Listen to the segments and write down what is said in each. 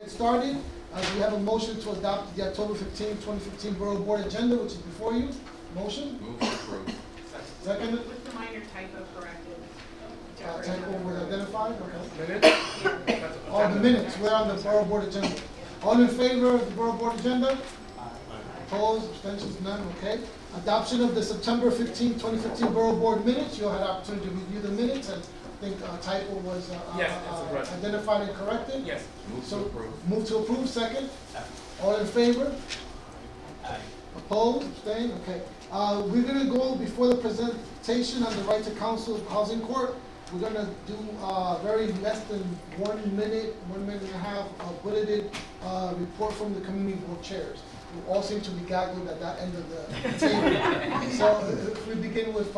Started. We have a motion to adopt the October 15, 2015 Borough Board agenda, which is before you. Motion? Move to approve. Second? With the minor typo corrected. Typo was identified? Okay. Minutes? Oh, the minutes. We're on the Borough Board agenda. All in favor of the Borough Board agenda? Opposed? Abstentions? None? Okay. Adoption of the September 15, 2015 Borough Board minutes. You'll have an opportunity to review the minutes, and I think typo was identified and corrected. Yes. Move to approve. Move to approve. Second? All in favor? Opposed? Abstained? Okay. We're going to go before the presentation on the right to counsel housing court. We're going to do very less than 1 minute, 1 minute and a half bulleted report from the community board chairs. We all seem to be gaggled at that end of the table. So if we begin with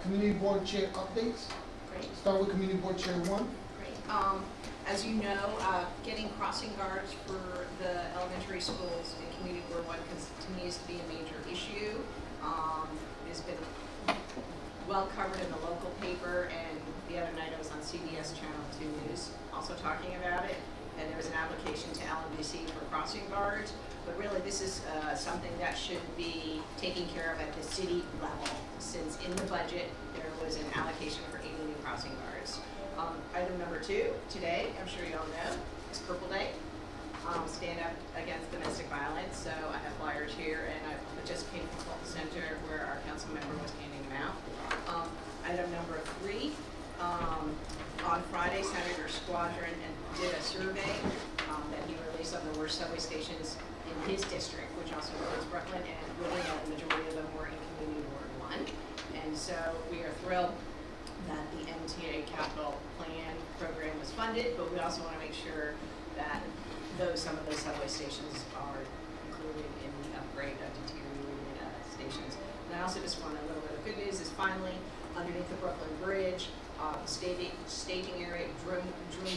community board chair updates. Great. Start with community board chair 1. Great. As you know, getting crossing guards for the elementary schools in Community Board 1 continues to be a major issue. It's been well covered in the local paper, and the other night I was on CBS Channel 2 News also talking about it, and there was an application to LMDC for crossing guards, but really this is something that should be taken care of at the city level, since in the budget there was an allocation for 80 new crossing guards. Item number 2, today, I'm sure you all know, is Purple Day. Stand up against domestic violence. So I have flyers here, and I just came from Fulton Center where our council member was handing them out. Item number 3, on Friday, Senator Squadron did a survey that he released on the worst subway stations in his district, which also includes Brooklyn, and really the majority of them were in Community Ward 1. And so we are thrilled that the MTA capital plan program was funded, but we also want to make sure that some of those subway stations are included in the upgrade of deteriorated stations. And I also just want a little bit of good news is finally underneath the Brooklyn Bridge, staging area, Drew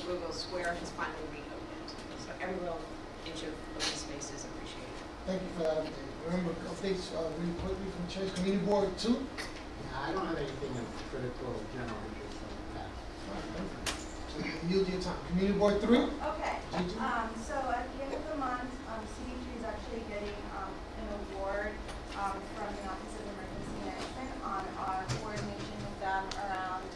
Google Square has finally reopened. So every little inch of open space is appreciated. Thank you for that update. Remember, updates really quickly from chairs. Community board 2. I don't have anything of critical general interest on that. All right, thank you. So yield your time. Community board 3. Okay. So at the end of the month, CD3 is actually getting an award from the Office of Emergency Management on our coordination with them around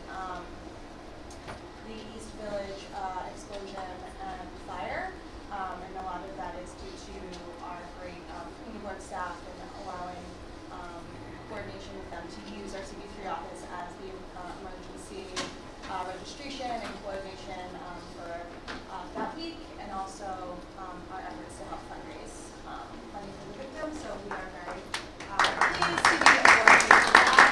the East Village explosion and fire. And a lot of that is due to our great community board staff and allowing coordination with them to use our CD3 office as the emergency registration and coordination for that week, and also our efforts to help fundraise money for the victims. So we are very pleased to be awarded for that.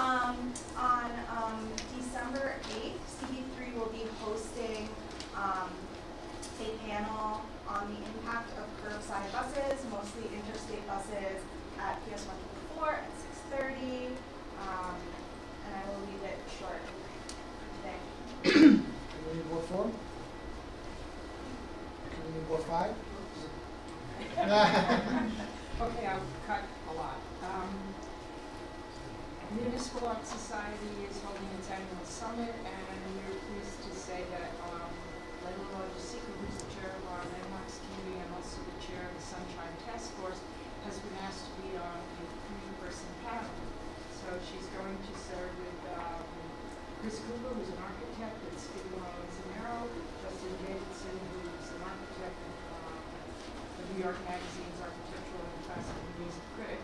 On December 8th, CB3 will be hosting a panel on the impact of curbside buses, mostly interstate buses, at PS 124 at 6:30. And I will leave it short today. Community board 4. Community board 5. Okay, I'll cut a lot. Municipal Art Society is holding its annual summit, and we're pleased to say that Layla Jessica, who's the chair of our landmarks committee and also the chair of the Sunshine Task Force, has been asked to be on a 3-person panel. So she's going to serve with Chris Cooper, who's an architect at Skidmore Zanero, Justin Davidson, who's an architect for New York Magazine's Architectural and Classical Music Critic.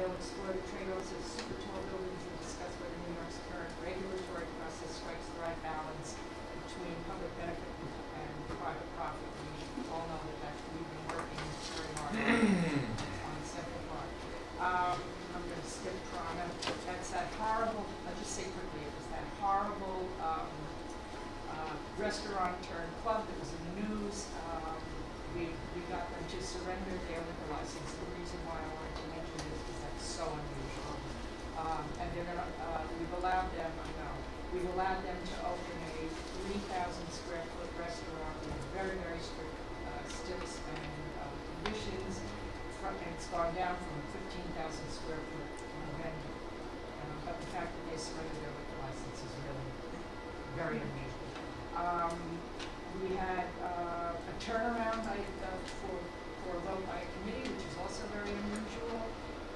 They'll explore the trade-offs of super tall buildings and discuss whether New York's current regulatory process strikes the right balance between public benefit and private profit. We all know that we've been working very hard on the second part. I'm going to skip Toronto. That's that horrible, I'll just say quickly, it was that horrible restaurant turned club that was in the news. We got them to surrender their liquor license. The reason why I wanted to mention this is that's so unusual. And they're going to, we've allowed them to open a 3,000 square foot restaurant with very, very strict sticks and conditions. And it's gone down from 15,000 square foot venue. But the fact that they surrendered their liquor license is really very unusual. We had a turnaround for a vote by a committee, which is also very unusual.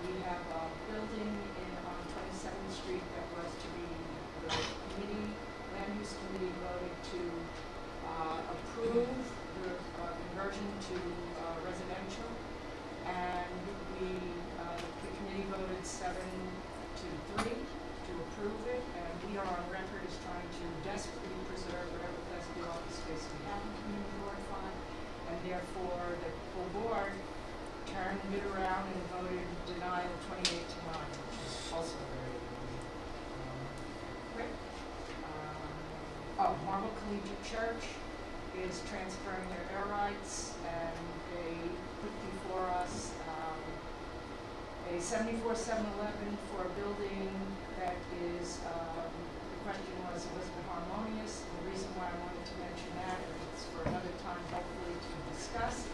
We have a building on 27th Street that was to be, the land use committee voted to approve the conversion to residential, and the committee voted 7-3 to approve it, and we are on record as trying to desperately preserve whatever Class B office space we have in community board fund, and therefore the full board turned it around and voted denial 28-9, which is also very quick. Marble Collegiate Church is transferring their air rights, and they put before us a 74-711 for a building that is, the question was it harmonious? And the reason why I wanted to mention that, and it's for another time hopefully to discuss,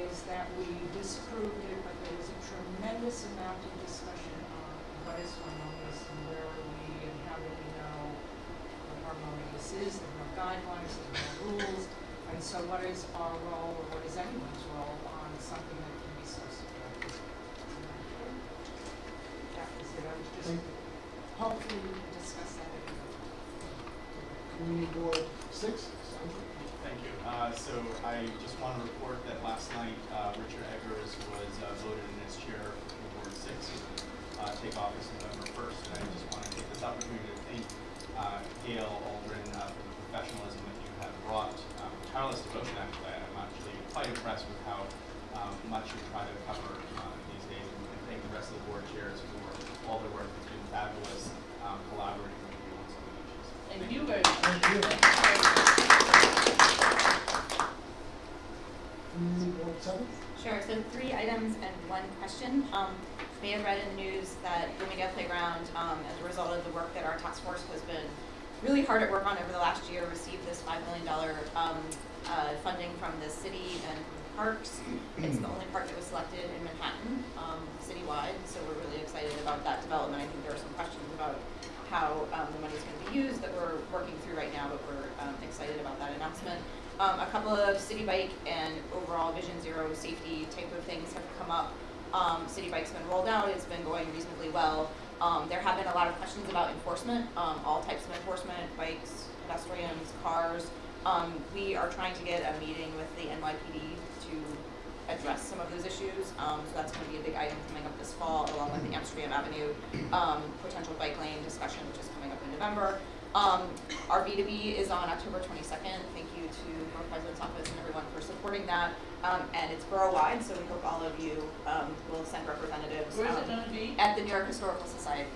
is that we disapproved it, but there was a tremendous amount of discussion on what is harmonious and where are we and how do we know what harmonious is. There are no guidelines, there are no rules, and so what is our role, or what is anyone's role on something that can be so subjective? That was it. I was just hopefully we can discuss that anyway. Community Board 6. Thank you. So I just want to report that last night Richard Eggers was voted in as chair for Board 6 to take office November 1st. And I just want to take this opportunity to thank Gail Aldrin for the professionalism that you have brought. Tireless devotion, actually. I'm actually quite impressed with how much you try to cover these days. And thank the rest of the board chairs for all their work. It's been fabulous collaborating with you on some of the issues. Thank you very much. Thank you. Community Board 7. Sure, so 3 items and 1 question. May have read in the news that Bloomingdale Playground, as a result of the work that our task force has been really hard at work on over the last year, received this $5 million funding from the city and parks. It's the only park that was selected in Manhattan, citywide, so we're really excited about that development. I think there are some questions about how the money is going to be used that we're working through right now, but we're excited about that announcement. A couple of City Bike and overall Vision Zero safety type of things have come up. City Bike's been rolled out, it's been going reasonably well. There have been a lot of questions about enforcement, all types of enforcement, bikes, pedestrians, cars. We are trying to get a meeting with the NYPD to address some of those issues. So that's going to be a big item coming up this fall, along with the Amsterdam Avenue potential bike lane discussion, which is coming up in November. Our B2B is on October 22nd. Thank you to the President's Office and everyone for supporting that. And it's borough-wide, so we hope all of you will send representatives. Where is it going to be? At the New York Historical Society.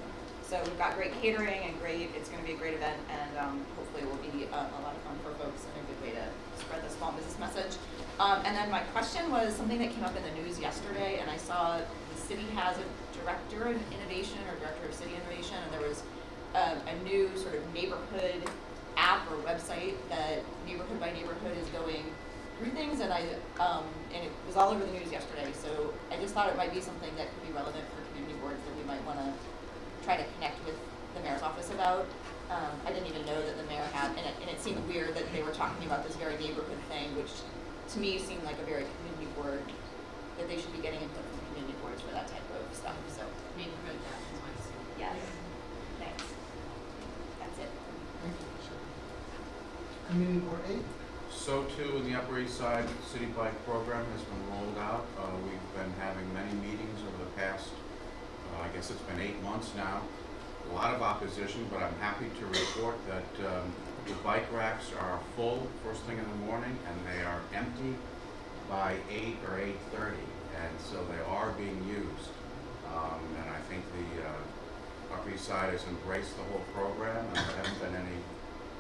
So we've got great catering and it's going to be a great event, and hopefully it will be a lot of fun for folks and a good way to spread the small business message. And then my question was something that came up in the news yesterday, and I saw the city has a director of innovation or director of city innovation, and there was a new sort of neighborhood app or website that Neighborhood by Neighborhood is going through things, and and it was all over the news yesterday. So I just thought it might be something that could be relevant for community boards that we might want to try to connect with the mayor's office about. I didn't even know that the mayor had, and it seemed weird that they were talking about this very neighborhood thing, which to me seemed like a very community board, that they should be getting input from community boards for that type of stuff. So Neighborhood guidelines. yes, thanks. That's it. Thank you. Community Board 8. So too, in the Upper East Side, the City Bike program has been rolled out. We've been having many meetings over the past, I guess it's been 8 months now. A lot of opposition, but I'm happy to report that the bike racks are full first thing in the morning, and they are empty by 8 or 8:30, and so they are being used. And I think the Upper East Side has embraced the whole program, and there haven't been any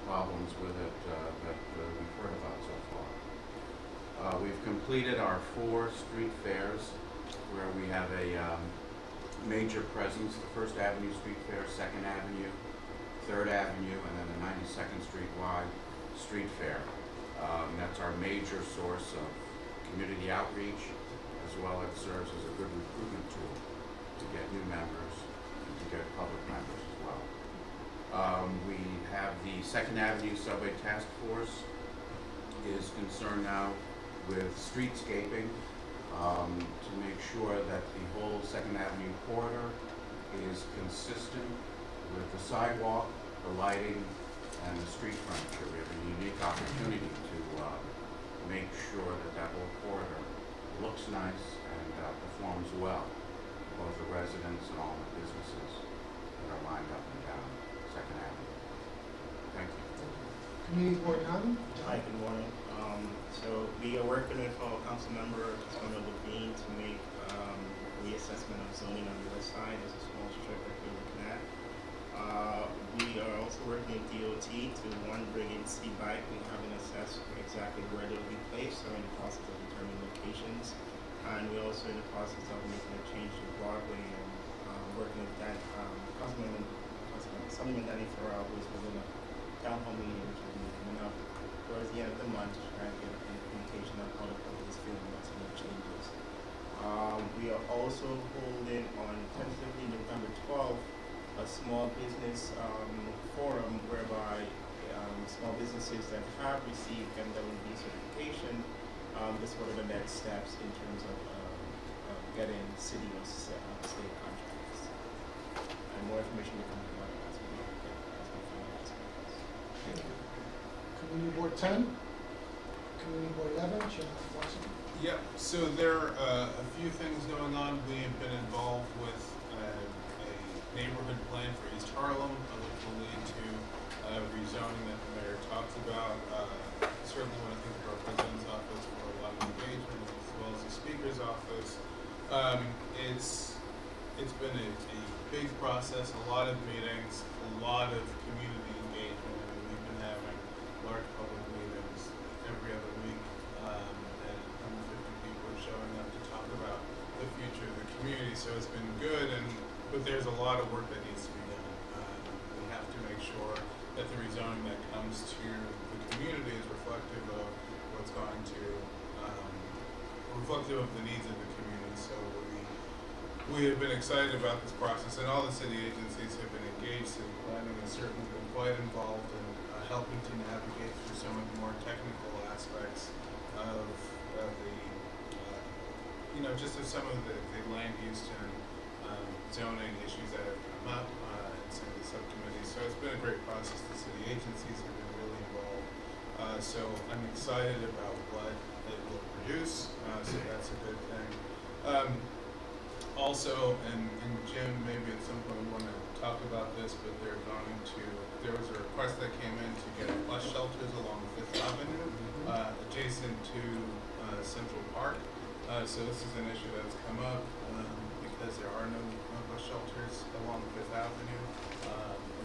problems with it that we've heard about so far. We've completed our 4 street fairs where we have a major presence: the First Avenue Street Fair, 2nd Avenue, 3rd Avenue, and then the 92nd Street Wide Street Fair. That's our major source of community outreach, as well as serves as a good recruitment tool to get new members and to get public members as well. We have the 2nd Avenue Subway Task Force is concerned now with streetscaping to make sure that the whole Second Avenue corridor is consistent with the sidewalk, the lighting, and the street furniture. We have a unique opportunity to make sure that that whole corridor looks nice and performs well for both the residents and all the businesses that are lined up and down Second Avenue. Thank you. Community Board 9. Hi, good morning. So we are working with our council member, Councilmember Levine, to make reassessment of zoning on the west side. There's a small strip that we're looking at. We are also working with DOT to bring in C-Bike. We haven't assessed exactly where they'll be placed, so we're in the process of determining locations. And we're also in the process of making a change to Broadway and working with that Councilman Danny Farrell, who's within a town hall meeting, which will be coming up towards the end of the month, to try and get an indication of how the public is feeling about some of the changes. We are also holding on tentatively November 12th a small business forum whereby small businesses that have received MWB certification, this is one of the next steps in terms of getting city or state contracts. And more information will come about as we finalize. Thank you. Community Board 10. Community Board 11. Chairman Watson. Yep, so there are a few things going on. We have been involved with a neighborhood plan for East Harlem, which will lead to rezoning that the mayor talked about. Certainly want to thank our president's office for a lot of engagement, as well as the speaker's office. It's been a big process, a lot of meetings, a lot of community engagement. I mean, we've been having large public meetings every other week, and 150 people are showing up to talk about the future of the community. So it's been good, but there's a lot of work that needs to be done. We have to make sure that the rezoning that comes to the community is reflective of what's going to, reflective of the needs of the community. So we have been excited about this process, and all the city agencies have been engaged. City planning has certainly been quite involved in helping to navigate through some of the more technical aspects of the, just of some of the land use and zoning issues that have come up in some of the subcommittees. So it's been a great process. The city agencies have been really involved. So I'm excited about what it will produce. So that's a good thing. Also, and Jim, maybe at some point we want to talk about this, but there was a request that came in to get bus shelters along Fifth Avenue, adjacent to Central Park. So this is an issue that's come up because there are no bus shelters along Fifth Avenue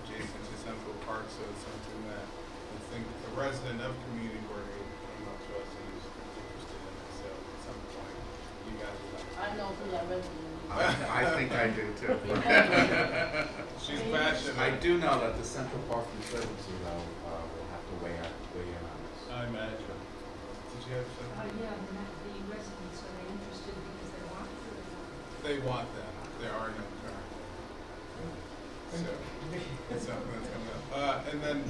adjacent to Central Park. So it's something that I think the resident of Community Board came up to us and was interested in it. So at some point, you guys will have to. I know who that resident is. I think I do too. She's passionate. I do know that the Central Park Conservancy, though, will have to weigh in on this. I imagine. Did you have something? Yeah, the residents, are they interested because they want it or they want it? They want them. There are no currently. So it's something that's coming up. And then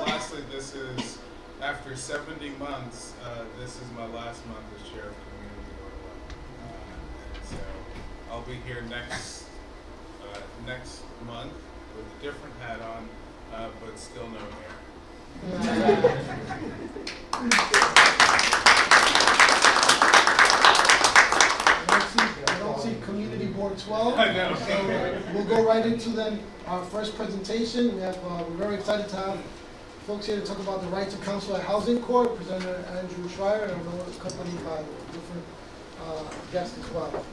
lastly, this is after 70 months. This is my last month as chair of Community Board 11. And so I'll be here next month with a different hat on, but still no hair. I don't see Community Board 12. I know. So we'll go right into then our first presentation. We're very excited to have folks here to talk about the right to counsel at Housing Court. Presenter Andrew Schreier, and we're accompanied by different guests as well.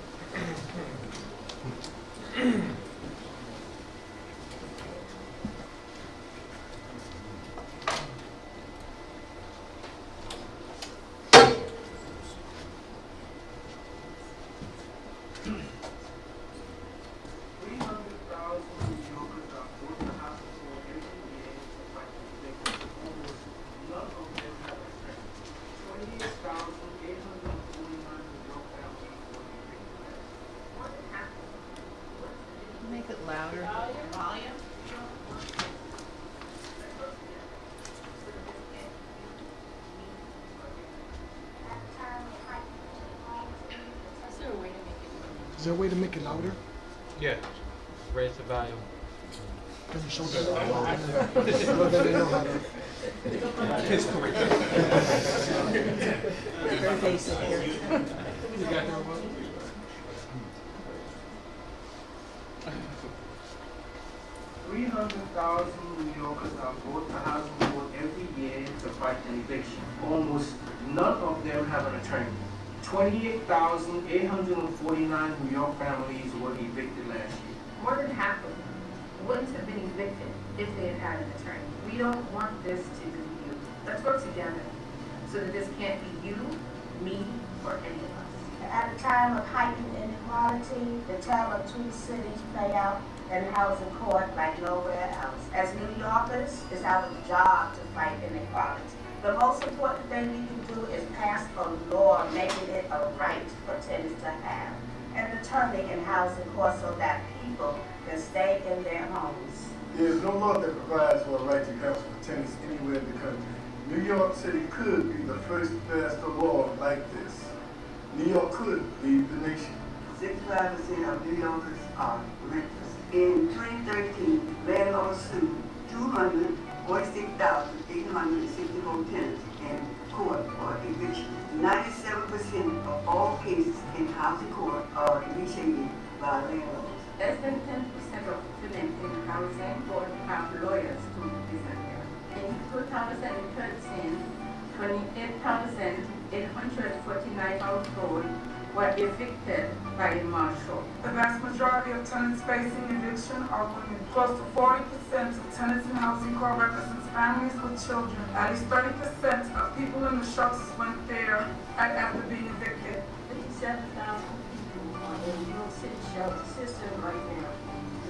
Is there a way to make it louder? Yeah. Raise the volume. Can you show them? So that they know how to. Very basic here. You got the remote? 300,000 New Yorkers are voted to housing board every year to fight an eviction. Almost none of them have an attorney. 28,849 New York families were evicted last year. More than half of them wouldn't have been evicted if they had had an attorney. We don't want this to be you. Let's work together so that this can't be you, me, or any of us. At a time of heightened inequality, the tale of two cities play out in housing court like nowhere else. As New Yorkers, it's our job to fight inequality. The most important thing we can do is pass a law making it a right for tenants to have an attorney in housing court so that people can stay in their homes. There is no law that provides for a right to counsel for tenants anywhere in the country. New York City could be the first to pass a law like this. New York could lead the nation. 65% of New Yorkers are renters. In 2013, landlords sued 246,864 tenants in court for eviction. 97% of all cases in housing court are initiated by landlords. Less than 10% of tenants in housing court have lawyers to defend them. In 2013, 28,849 households were evicted by a marshal. The vast majority of tenants facing eviction are women. Close to 40% of tenants in housing court represents families with children. At least 30% of people in the shelters went there after being evicted. 57,000 people are in New York City shelter system right now.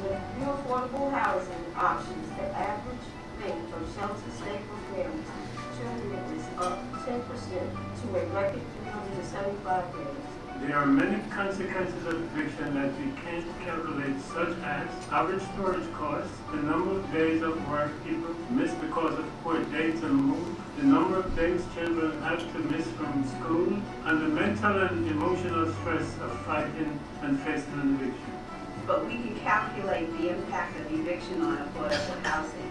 With few affordable housing options, the average rate for shelter stay for families, children is up 10% to a record 375 days. There are many consequences of eviction that we can't calculate, such as average storage costs, the number of days of work people miss because of poor dates and move, the number of days children have to miss from school, and the mental and emotional stress of fighting and facing an eviction. But we can calculate the impact of eviction on affordable housing.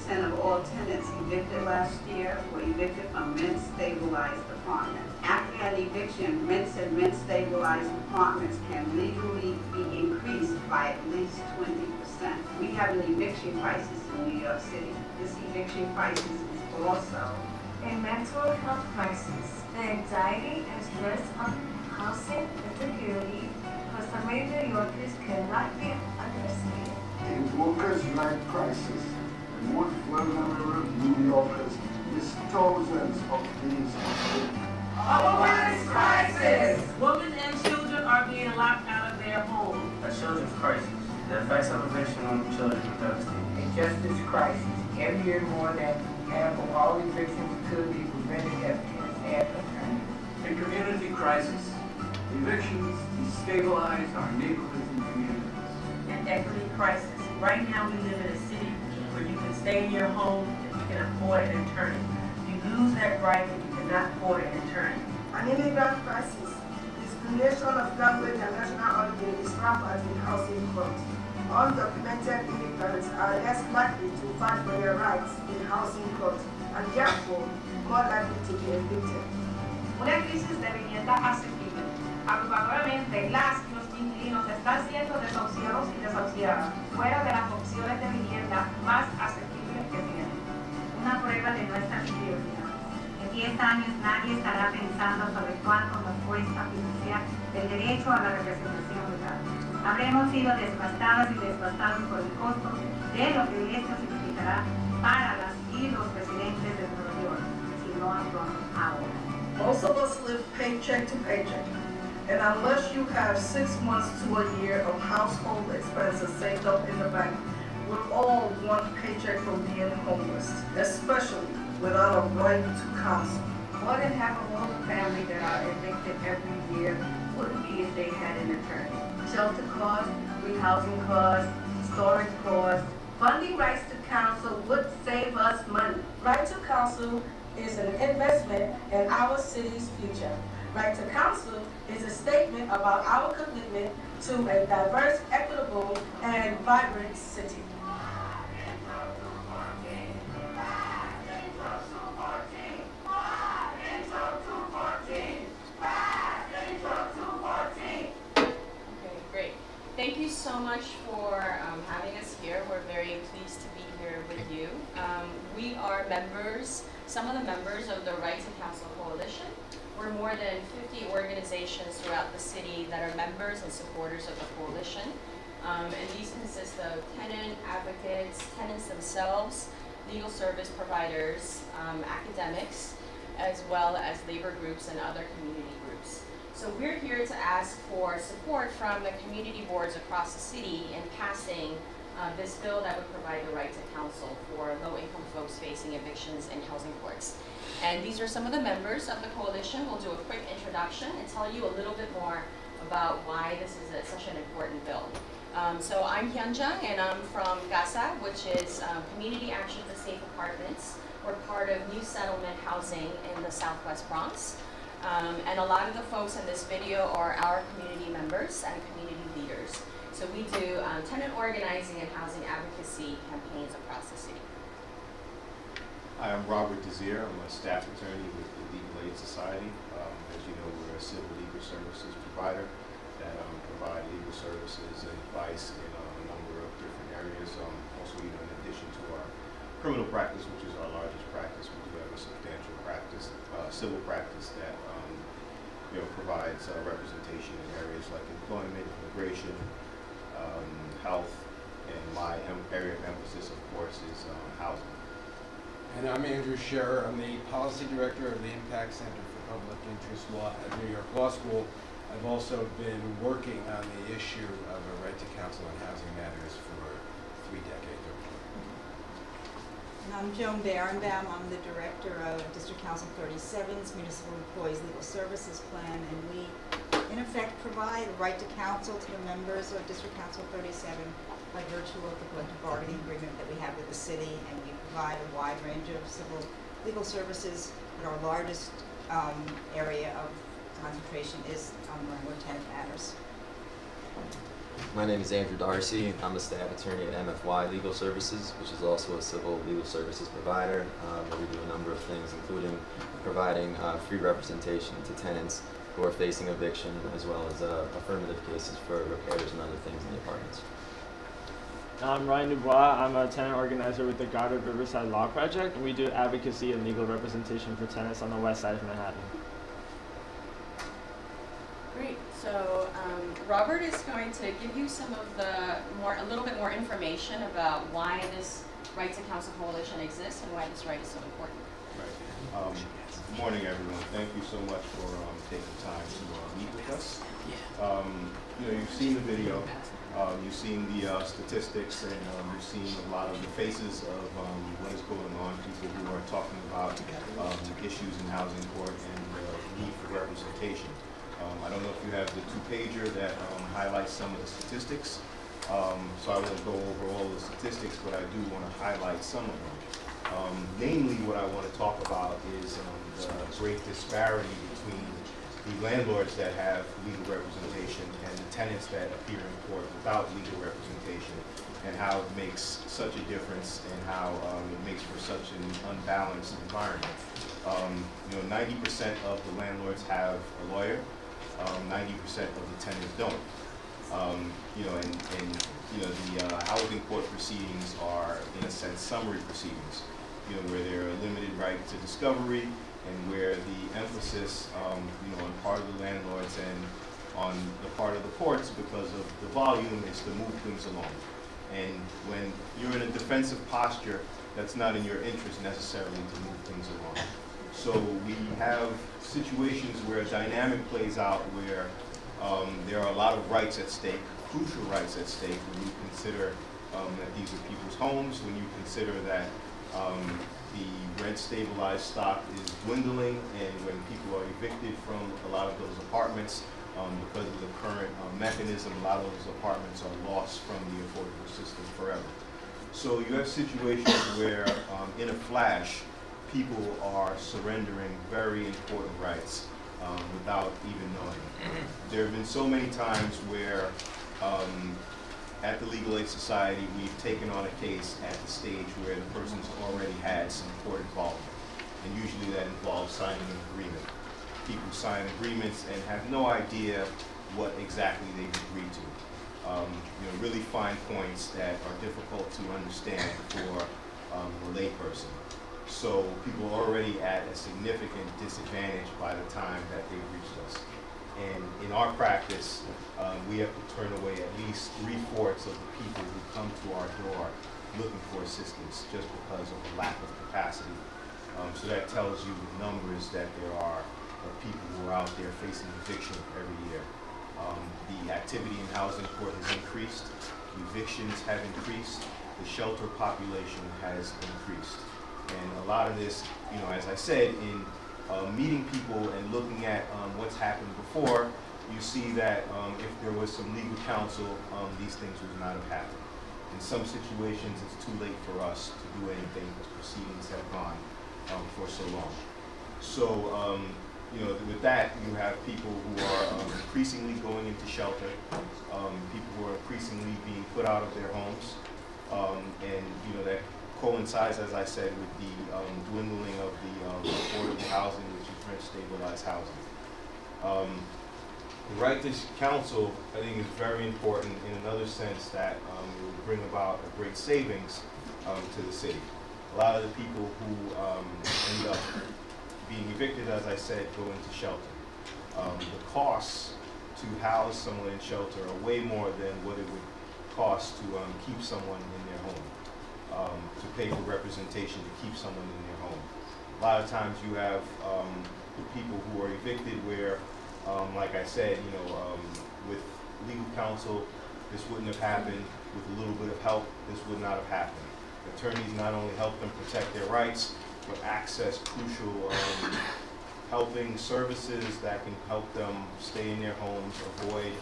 52% of all tenants evicted last year were evicted from rent-stabilized apartments. After an eviction, rents in rent-stabilized apartments can legally be increased by at least 20%. We have an eviction crisis in New York City. This eviction crisis is also a mental health crisis. The anxiety and stress of housing insecurity for so many New Yorkers cannot be understated. A workers' right crisis. The most vulnerable New Yorkers is thousands of these people. A women's crisis! Women and children are being locked out of their homes. A children's crisis. The effects of eviction on children are devastating. A justice crisis. Every year more than half of all evictions could be prevented if tenants had attorneys. A community crisis. Evictions destabilize our neighborhoods and communities. An equity crisis. Right now we live in a city where you can stay in your home if you can afford an attorney. You lose that right if you cannot afford an attorney. An immigrant crisis. Discrimination of language and national origin is rampant in housing court. Undocumented immigrants are less likely to fight for their rights in housing court and therefore more likely to be evicted. una crisis de vivienda asequible. Abrumadoramente, las y los inquilinos están siendo desahuciados y desahuciadas fuera de las opciones de vivienda más asequibles que tienen. Una prueba de nuestra prioridad. En 10 años nadie estará pensando sobre cuánto nos cuesta financiar el derecho a la representación legal. Habremos sido desgastadas y desgastados por el costo de lo que esto significará para las y los residentes de Nueva York si no actuamos ahora. Most of us live paycheck to paycheck, and unless you have 6 months to a year of household expenses saved up in the bank, we're all one paycheck from being homeless, especially without a right to counsel. More than half of all the families that are evicted every year wouldn't be if they had an attorney. Shelter costs, rehousing costs, storage costs. Funding rights to counsel would save us money. Right to counsel is an investment in our city's future. Right to Counsel is a statement about our commitment to a diverse, equitable, and vibrant city. Okay, great. Thank you so much for having us here. We're very pleased to be here with you. We are members, some of the members of the Right to Counsel Coalition. We're more than 50 organizations throughout the city that are members and supporters of the coalition. And these consist of tenant advocates, tenants themselves, legal service providers, academics, as well as labor groups and other community groups. So we're here to ask for support from the community boards across the city in passing this bill that would provide the right to counsel for low-income folks facing evictions in housing courts. And these are some of the members of the coalition. We'll do a quick introduction and tell you a little bit more about why this is such an important bill. So I'm Hyunjung, and I'm from GASA, which is Community Action for Safe Apartments. We're part of New Settlement Housing in the Southwest Bronx. And a lot of the folks in this video are our community members and community leaders. So we do tenant organizing and housing advocacy campaigns across the city. Hi, I'm Robert Desir. I'm a staff attorney with the Legal Aid Society. As you know, we're a civil legal services provider that provide legal services and advice in a number of different areas. Also, in addition to our criminal practice, which is our largest practice, we do have a substantial practice, civil practice that provides representation in areas like employment, immigration, health, and my area of emphasis, of course, is housing. And I'm Andrew Scherer. I'm the Policy Director of the Impact Center for Public Interest Law at New York Law School. I've also been working on the issue of a right to counsel in housing matters for 3 decades or more. And I'm Joan Barenbaum. I'm the Director of District Council 37's Municipal Employees Legal Services Plan, and we, in effect, provide a right to counsel to the members of District Council 37 by virtue of the collective bargaining agreement that we have with the city, and we provide a wide range of civil legal services. But our largest area of concentration is on landlord-tenant matters. My name is Andrew Darcy. I'm a staff attorney at MFY Legal Services, which is also a civil legal services provider. We do a number of things, including providing free representation to tenants who are facing eviction, as well as affirmative cases for repairs and other things in the apartments. I'm Ryan Dubois. I'm a tenant organizer with the Goddard Riverside Law Project, and we do advocacy and legal representation for tenants on the west side of Manhattan. Great. So Robert is going to give you some of the a little bit more information about why this Right to Counsel Coalition exists and why this right is so important. Right. Good morning, everyone. Thank you so much for taking time to meet with us. You've seen the video. You've seen the statistics, and you've seen a lot of the faces of what is going on, people who are talking about issues in housing court and the need for representation. I don't know if you have the 2-pager that highlights some of the statistics, so I won't go over all the statistics, but I do want to highlight some of them. Namely, what I want to talk about is the great disparity between the landlords that have legal representation and the tenants that appear in court without legal representation, and how it makes such a difference, and how it makes for such an unbalanced environment. 90% of the landlords have a lawyer, 90% of the tenants don't. The housing court proceedings are, in a sense, summary proceedings, where there are a limited right to discovery, and where the emphasis, on part of the landlords and on the part of the courts, because of the volume, is to move things along. And when you're in a defensive posture, that's not in your interest necessarily to move things along. So we have situations where a dynamic plays out where there are a lot of rights at stake, crucial rights at stake, when you consider that these are people's homes, when you consider that the rent stabilized stock is dwindling, and when people are evicted from a lot of those apartments because of the current mechanism, a lot of those apartments are lost from the affordable system forever. So you have situations where in a flash, people are surrendering very important rights without even knowing. There have been so many times where at the Legal Aid Society we've taken on a case at the stage where the person's already had some court involvement. And usually that involves signing an agreement. People sign agreements and have no idea what exactly they've agreed to. Really fine points that are difficult to understand for a layperson. So people are already at a significant disadvantage by the time that they've reached us. And in our practice, we have to turn away at least 3/4 of the people who come to our door looking for assistance just because of a lack of capacity. So that tells you the numbers that there are of people who are out there facing eviction every year. The activity in housing court has increased, evictions have increased, the shelter population has increased. And a lot of this, as I said, in meeting people and looking at what's happened before, you see that if there was some legal counsel, these things would not have happened. In some situations, it's too late for us to do anything because proceedings have gone for so long. So, with that, you have people who are increasingly going into shelter, people who are increasingly being put out of their homes, and that coincides, as I said, with the dwindling of the affordable housing, which is rent-stabilized housing. The right to counsel, I think, is very important in another sense that it will bring about a great savings to the city. A lot of the people who end up being evicted, as I said, go into shelter. The costs to house someone in shelter are way more than what it would cost to keep someone in their home, to pay for representation to keep someone in their home. A lot of times you have people who are evicted where, like I said, with legal counsel, this wouldn't have happened. With a little bit of help, this would not have happened. Attorneys not only help them protect their rights, but access crucial helping services that can help them stay in their homes, avoid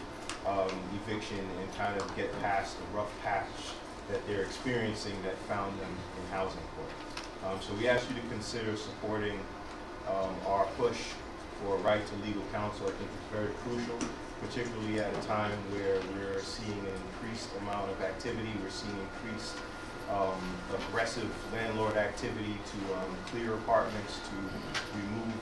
eviction, and kind of get past the rough patch that they're experiencing that found them in housing court. So we ask you to consider supporting our push for a right to legal counsel. I think it's very crucial, particularly at a time where we're seeing an increased amount of activity. We're seeing increased aggressive landlord activity to clear apartments, to remove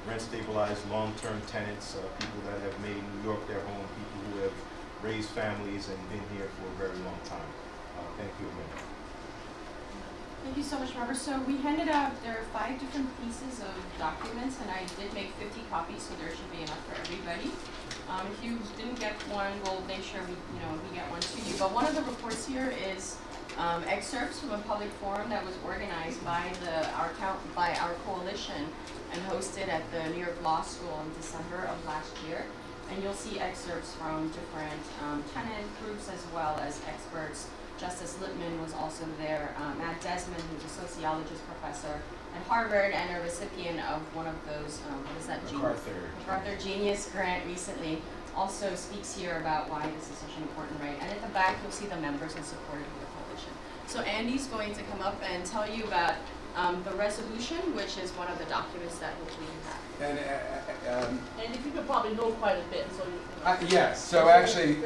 rent-stabilized long-term tenants, people that have made New York their home, people who have raised families and been here for a very long time. Thank you again. Thank you so much, Robert. So we handed out, there are 5 different pieces of documents, and I did make 50 copies, so there should be enough for everybody. If you didn't get one, we'll make sure we get one to you. But one of the reports here is excerpts from a public forum that was organized by our coalition and hosted at the New York Law School in December of last year. And you'll see excerpts from different tenant groups as well as experts. Justice Lippman was also there. Matt Desmond, who's a sociologist professor at Harvard and a recipient of one of those, what is that? MacArthur Genius Grant recently, also speaks here about why this is such an important right. And at the back, you'll see the members and supporters of the coalition. So Andy's going to come up and tell you about the resolution, which is one of the documents that hopefully you have. And if you could probably know quite a bit, so you yes, so actually,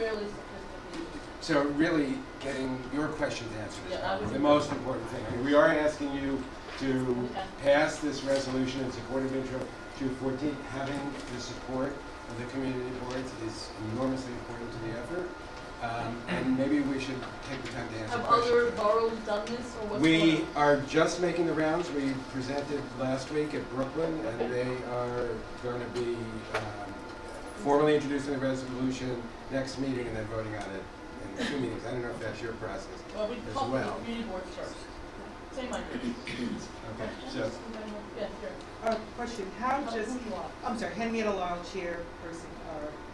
so really getting your questions answered is probably the most important thing. I mean, we are asking you to pass this resolution in support of Intro 214. Having the support of the community boards is enormously important to the effort. And maybe we should take the time to answer questions. Have other boroughs done this, or what's We are just making the rounds. We presented last week at Brooklyn, and they are going to be formally introducing the resolution next meeting and then voting on it in 2 meetings. I don't know if that's your process well, we as talk well. to the community board first. Same idea. Okay, so. Yeah, sure. Question, I'm sorry, Henrietta Lyle, chairperson,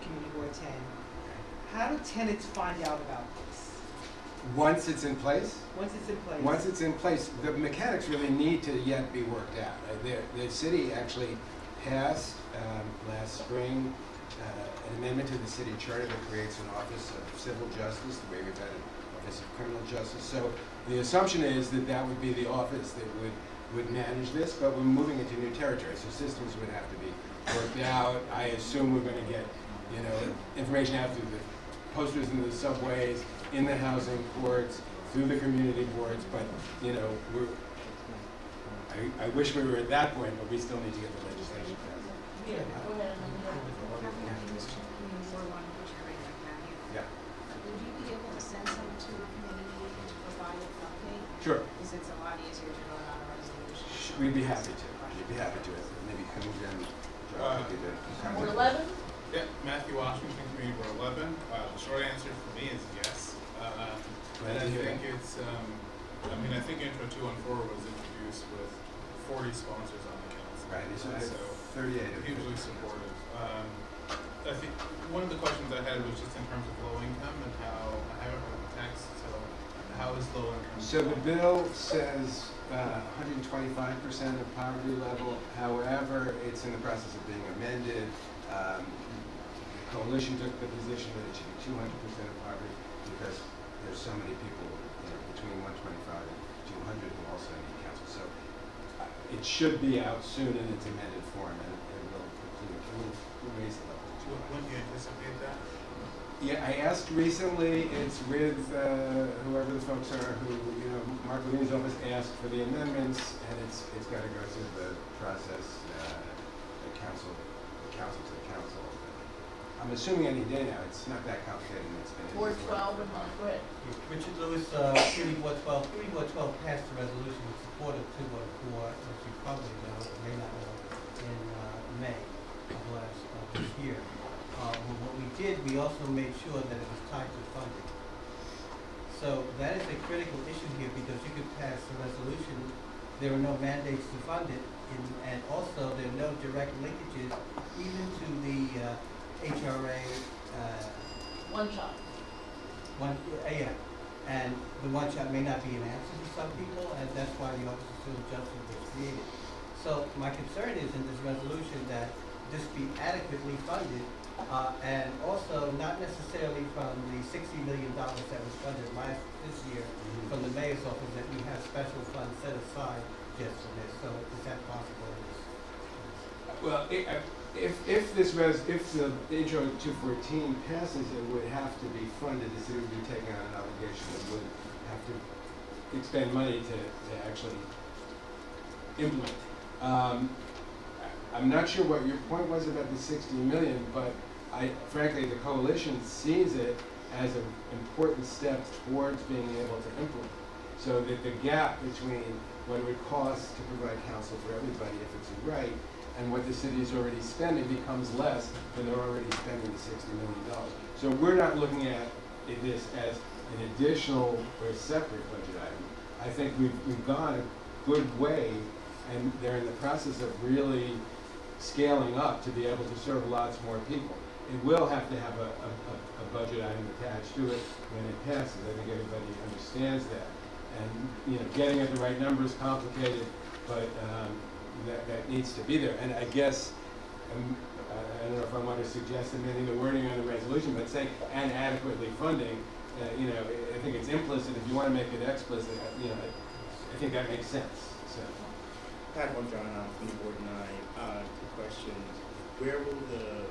Community Board 10. How do tenants find out about this? Once it's in place? Once it's in place. Once it's in place, the mechanics really need to yet be worked out. The city actually passed last spring an amendment to the city charter that creates an Office of Civil Justice, the way we've had an Office of Criminal Justice. So the assumption is that that would be the office that would would manage this, but we're moving into new territory, so systems would have to be worked out. I assume we're going to get, you know, information out through the posters in the subways, in the housing courts, through the community boards, but, you know, I wish we were at that point, but we still need to get the legislation passed. Yeah, go ahead. Yeah. Would you be able to send some to the community to provide an update? Sure. Because it's a lot easier to vote on a resolution. We'd be happy to. We'd be happy to. Maybe come again. We're 11? Yeah, Matthew Washington, Community Borough 11. The short answer for me is yes. And I think it's, I mean, I think Intro 214 was introduced with 40 sponsors on the council. Right, so 38. Hugely supportive. I think one of the questions I had was just in terms of low income and how, I haven't read the text, so how is low income? So the bill says 125% of poverty level. However, it's in the process of being amended. The coalition took the position that it should be 200% of poverty because there's so many people, you know, between 125 and 200 who also need counsel. So it should be out soon in its amended form, and it will include, it will raise the level. When do you anticipate that? Yeah, I asked recently. It's with whoever the folks are who, you know, Mark Levine's office asked for the amendments, and it's got to go through the process, the council to the council. I'm assuming any day now. It's not that complicated. And it's been Ward 12, go ahead. Richard Lewis, Community Ward 12. Community Ward 12 passed a resolution in support of 214, as you probably know, or may not know, in May of this year. What we did, we also made sure that it was tied to funding. So that is a critical issue here because you could pass a resolution, there are no mandates to fund it, and also there are no direct linkages even to the HRA. One shot. Yeah. And the one shot may not be an answer to some people, and that's why the Office of Civil Justice was created. So my concern is in this resolution that this be adequately funded, and also not necessarily from the $60 million that was funded this year from the mayor's office, that we have special funds set aside just for this. So is that possible? Well, if the Intro 214 passes, it would have to be funded. The city would be taking on an obligation that would have to expend money to actually implement. I'm not sure what your point was about the 60 million, but frankly, the coalition sees it as an important step towards being able to implement. So that the gap between what it would cost to provide counsel for everybody if it's a right and what the city is already spending becomes less when they're already spending the $60 million. So we're not looking at this as an additional or separate budget item. I think we've gone a good way, and they're in the process of really scaling up to be able to serve lots more people. It will have to have a budget item attached to it when it passes. I think everybody understands that. And you know, getting at the right number is complicated, but that needs to be there. And I guess, I don't know if I want to suggest amending the wording on the resolution, but say, and adequately funding, you know, I think it's implicit. If you want to make it explicit, you know, I think that makes sense. So. Hi, I'm John, from Board 9. Two questions. Where will the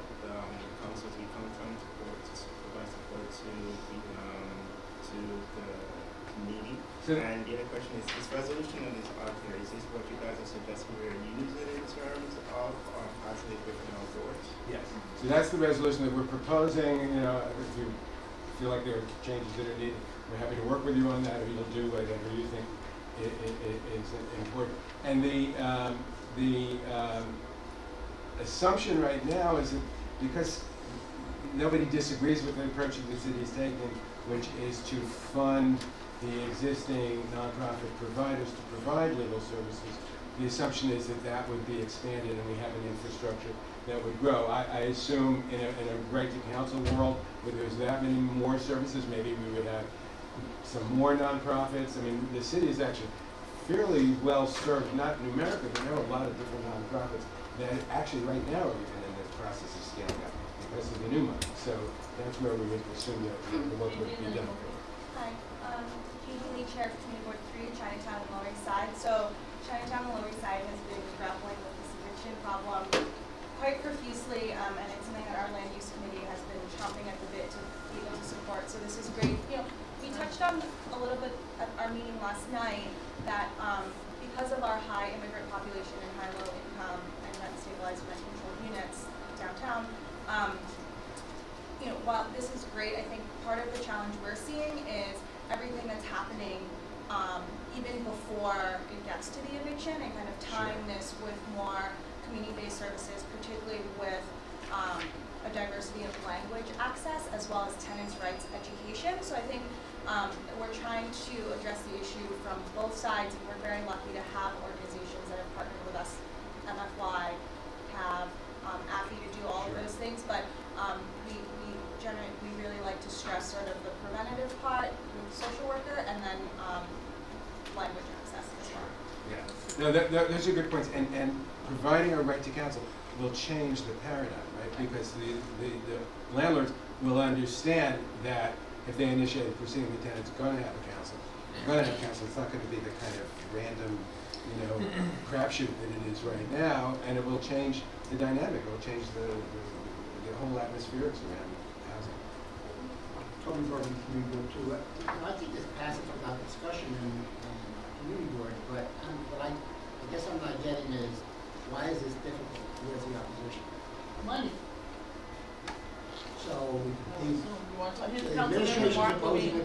councils be coming from to provide support to the committee? And the other question is, this resolution that is out here, is this what you guys are suggesting we're using in terms of possibly picking our boards? Yes. So that's the resolution that we're proposing. You know, if you feel like there are changes that are needed, we're happy to work with you on that, or you'll do whatever you think is important. And the assumption right now is that because nobody disagrees with the approach that the city is taking, which is to fund the existing nonprofit providers to provide legal services, the assumption is that that would be expanded and we have an infrastructure that would grow. I assume in a right to counsel world where there's that many more services, maybe we would have some more nonprofits. I mean, the city is actually fairly well served, not numerically, but there are a lot of different nonprofits that actually right now are even in the process of scaling up because of the new money. So that's where we would assume that the work would be done. Hi, Katie Lee, Chair for Community Board 3 in Chinatown and Lower East Side. So Chinatown and Lower East Side has been grappling with this eviction problem quite profusely, and it's something that our land use committee has been chomping at the bit to be able to support. So this is great. You know, we touched on a little bit at our meeting last night that because of our high immigrant population and high low income and rent stabilized rent controlled units downtown, you know, while this is great, I think part of the challenge we're seeing is everything that's happening even before it gets to the eviction, and kind of tying this with more community-based services, particularly with a diversity of language access, as well as tenants' rights education. So I think we're trying to address the issue from both sides, and we're very lucky to have organizations that have partnered with us, MFY, have AFI to do all of those things, but we really like to stress sort of the preventative part with the social worker, and then language access as well. Yeah, no, those are good points, and providing a right to counsel will change the paradigm, right? Because the landlords will understand that if they initiate a proceeding, the tenant's going to have a counsel. They're going to have counsel. It's not going to be the kind of random, you know, crapshoot that it is right now, and it will change the dynamic. It will change the whole atmospherics around housing. Totally Borough Community Board too. I think this passes without discussion in Community Board, but I guess I'm not getting is why is this difficult? Where's the opposition? Money. So here's Councilmember Mark Levine.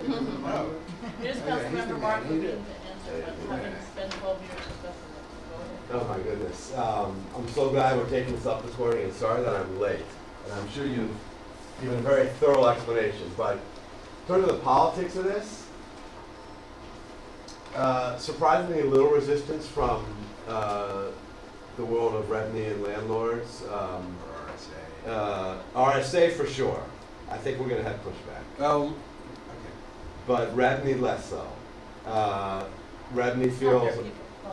Here's Councilmember Mark Levine to answer, having spent 12 years discussing it. Oh my goodness. I'm so glad we're taking this up this morning, and sorry that I'm late. And I'm sure you've given a very thorough explanation, but in terms of the politics of this, surprisingly little resistance from the world of revenue and landlords. RSA for sure. I think we're going to have pushback. Oh, okay. But revenue less so. Revenue feels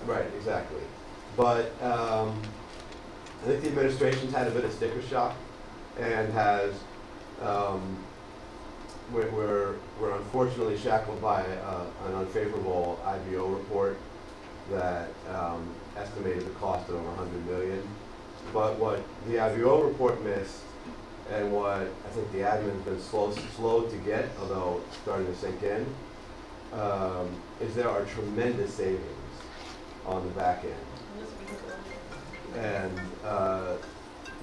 right, exactly. But I think the administration's had a bit of sticker shock and has we're unfortunately shackled by an unfavorable IBO report that estimated the cost at over $100 million. But what the IBO report missed, and what I think the admin's been slow to get, although it's starting to sink in, is there are tremendous savings on the back end. And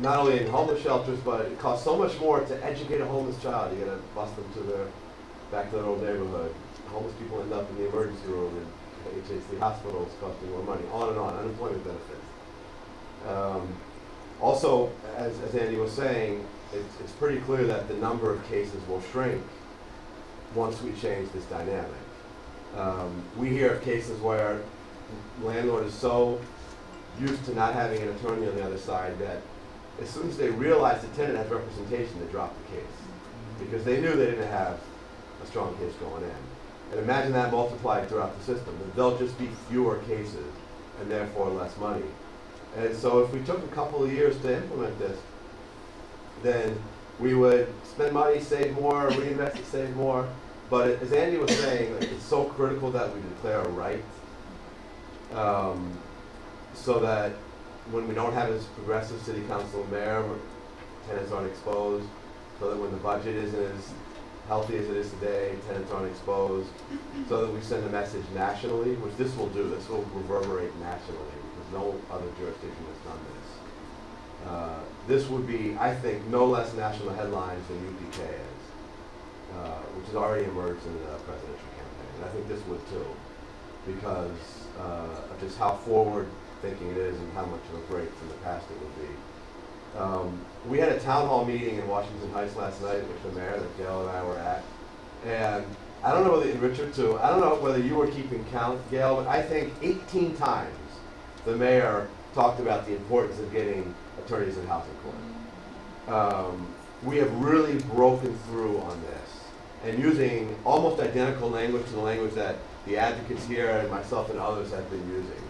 not only in homeless shelters, but it costs so much more to educate a homeless child. You gotta bus them to back to their old neighborhood. Homeless people end up in the emergency room, and HHC hospitals costing more money, on and on, unemployment benefits. Also, as Andy was saying, it's pretty clear that the number of cases will shrink once we change this dynamic. We hear of cases where the landlord is so used to not having an attorney on the other side that as soon as they realize the tenant has representation, they drop the case because they knew they didn't have a strong case going in. And imagine that multiplied throughout the system. There'll just be fewer cases and therefore less money. And so if we took a couple of years to implement this, then we would spend money, save more, reinvest it, save more. But as Andy was saying, it's so critical that we declare a right so that when we don't have as progressive city council and mayor, tenants aren't exposed, so that when the budget isn't as healthy as it is today, tenants aren't exposed, so that we send a message nationally, which this will do. This will reverberate nationally because no other jurisdiction has done this. This would be, I think, no less national headlines than UPK is, which has already emerged in the presidential campaign. And I think this would too, because of just how forward-thinking it is and how much of a break from the past it would be. We had a town hall meeting in Washington Heights last night with the mayor that Gail and I were at, and I don't know whether, Richard too, I don't know whether you were keeping count, Gail, but I think 18 times the mayor talked about the importance of getting attorneys in housing court. We have really broken through on this and using almost identical language to the language that the advocates here and myself and others have been using.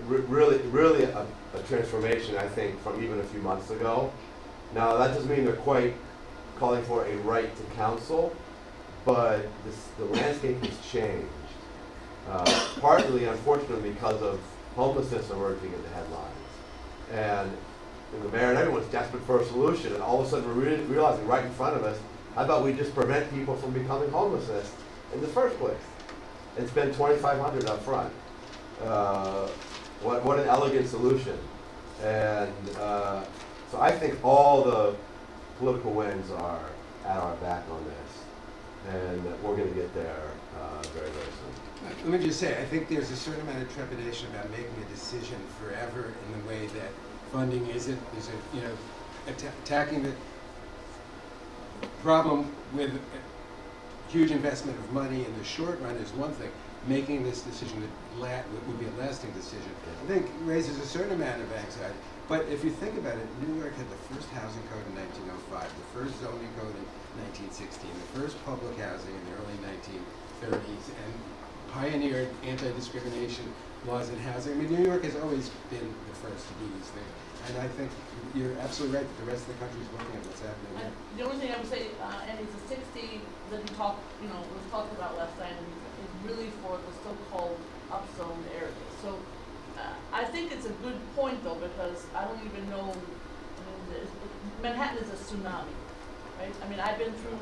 Really a transformation, I think, from even a few months ago. Now, that doesn't mean they're quite calling for a right to counsel, but the landscape has changed. partly, unfortunately, because of homelessness emerging in the headlines. And the mayor and everyone's desperate for a solution, and all of a sudden we're realizing right in front of us, how about we just prevent people from becoming homeless in the first place and spend $2,500 up front? What an elegant solution. And so I think all the political winds are at our back on this, and we're going to get there very, very soon. Let me just say, I think there's a certain amount of trepidation about making a decision forever in the way that funding isn't. There's attacking the problem with huge investment of money in the short run is one thing. Making this decision would be a lasting decision, I think, raises a certain amount of anxiety. But if you think about it, New York had the first housing code in 1905, the first zoning code in 1916, the first public housing in the early 1930s, and pioneered anti-discrimination laws in housing. I mean, New York has always been the first to do these things. And I think you're absolutely right that the rest of the country is looking at what's happening now. The only thing I would say, and it's a 60 that we talked, was talked about last night, and is really for the so-called upzoned areas. So I think it's a good point though, because I don't even know, Manhattan is a tsunami, right? I mean, I've been through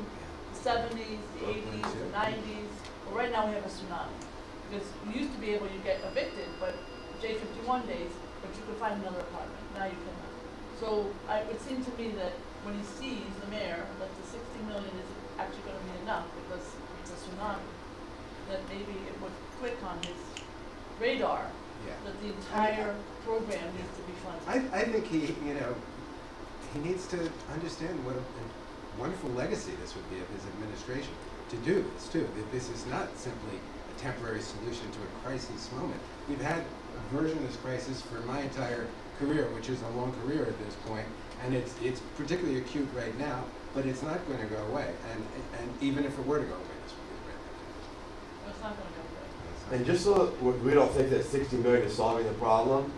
the 70s, the 80s, the 90s, but right now we have a tsunami. Because you used to be able to get evicted, but J51 days, but you could find another apartment. Now you cannot. So it would seem to me that when he sees, the mayor, that the 60 million is actually going to be enough because it's a tsunami, that maybe it would click on his radar that the entire program needs to be funded. I think he needs to understand what a wonderful legacy this would be of his administration to do this too. That this is not simply a temporary solution to a crisis moment. We've had a version of this crisis for my entire career, which is a long career at this point, and it's particularly acute right now, but it's not going to go away. And even if it were to go away, this would be a great thing. It's not going to go away. And just so we don't think that 60 million is solving the problem,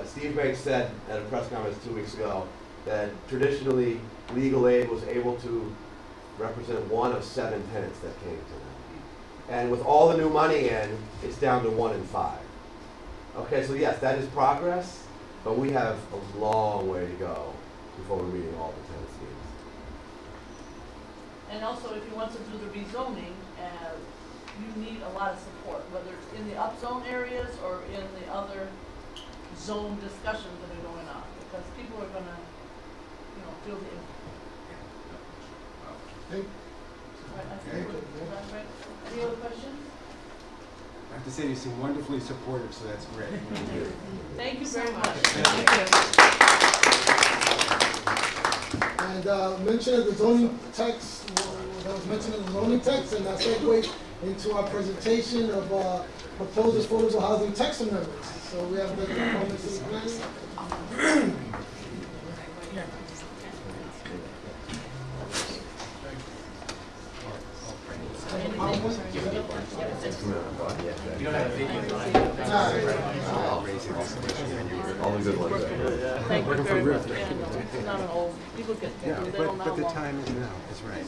Steve Banks said at a press conference 2 weeks ago that traditionally legal aid was able to represent 1 of 7 tenants that came to them. And with all the new money in, it's down to 1 in 5. Okay, so yes, that is progress, but we have a long way to go before we're meeting all the tenants' needs. And also, if he wants to do the rezoning, you need a lot of support, whether it's in the upzone areas or in the other zone discussions that are going on, because people are going to, feel the impact. Right. Any other questions? I have to say you seem wonderfully supportive, so that's great. Thank you very much. And mention of the zoning text, that was mentioned in the zoning text, and that segues into our presentation of proposed affordable housing text amendments. So we have the components in plan. You don't have a video. I'll raise it also. All the good ones. Thank you very much. It's not an old, people get they don't know but the time is now. That's right.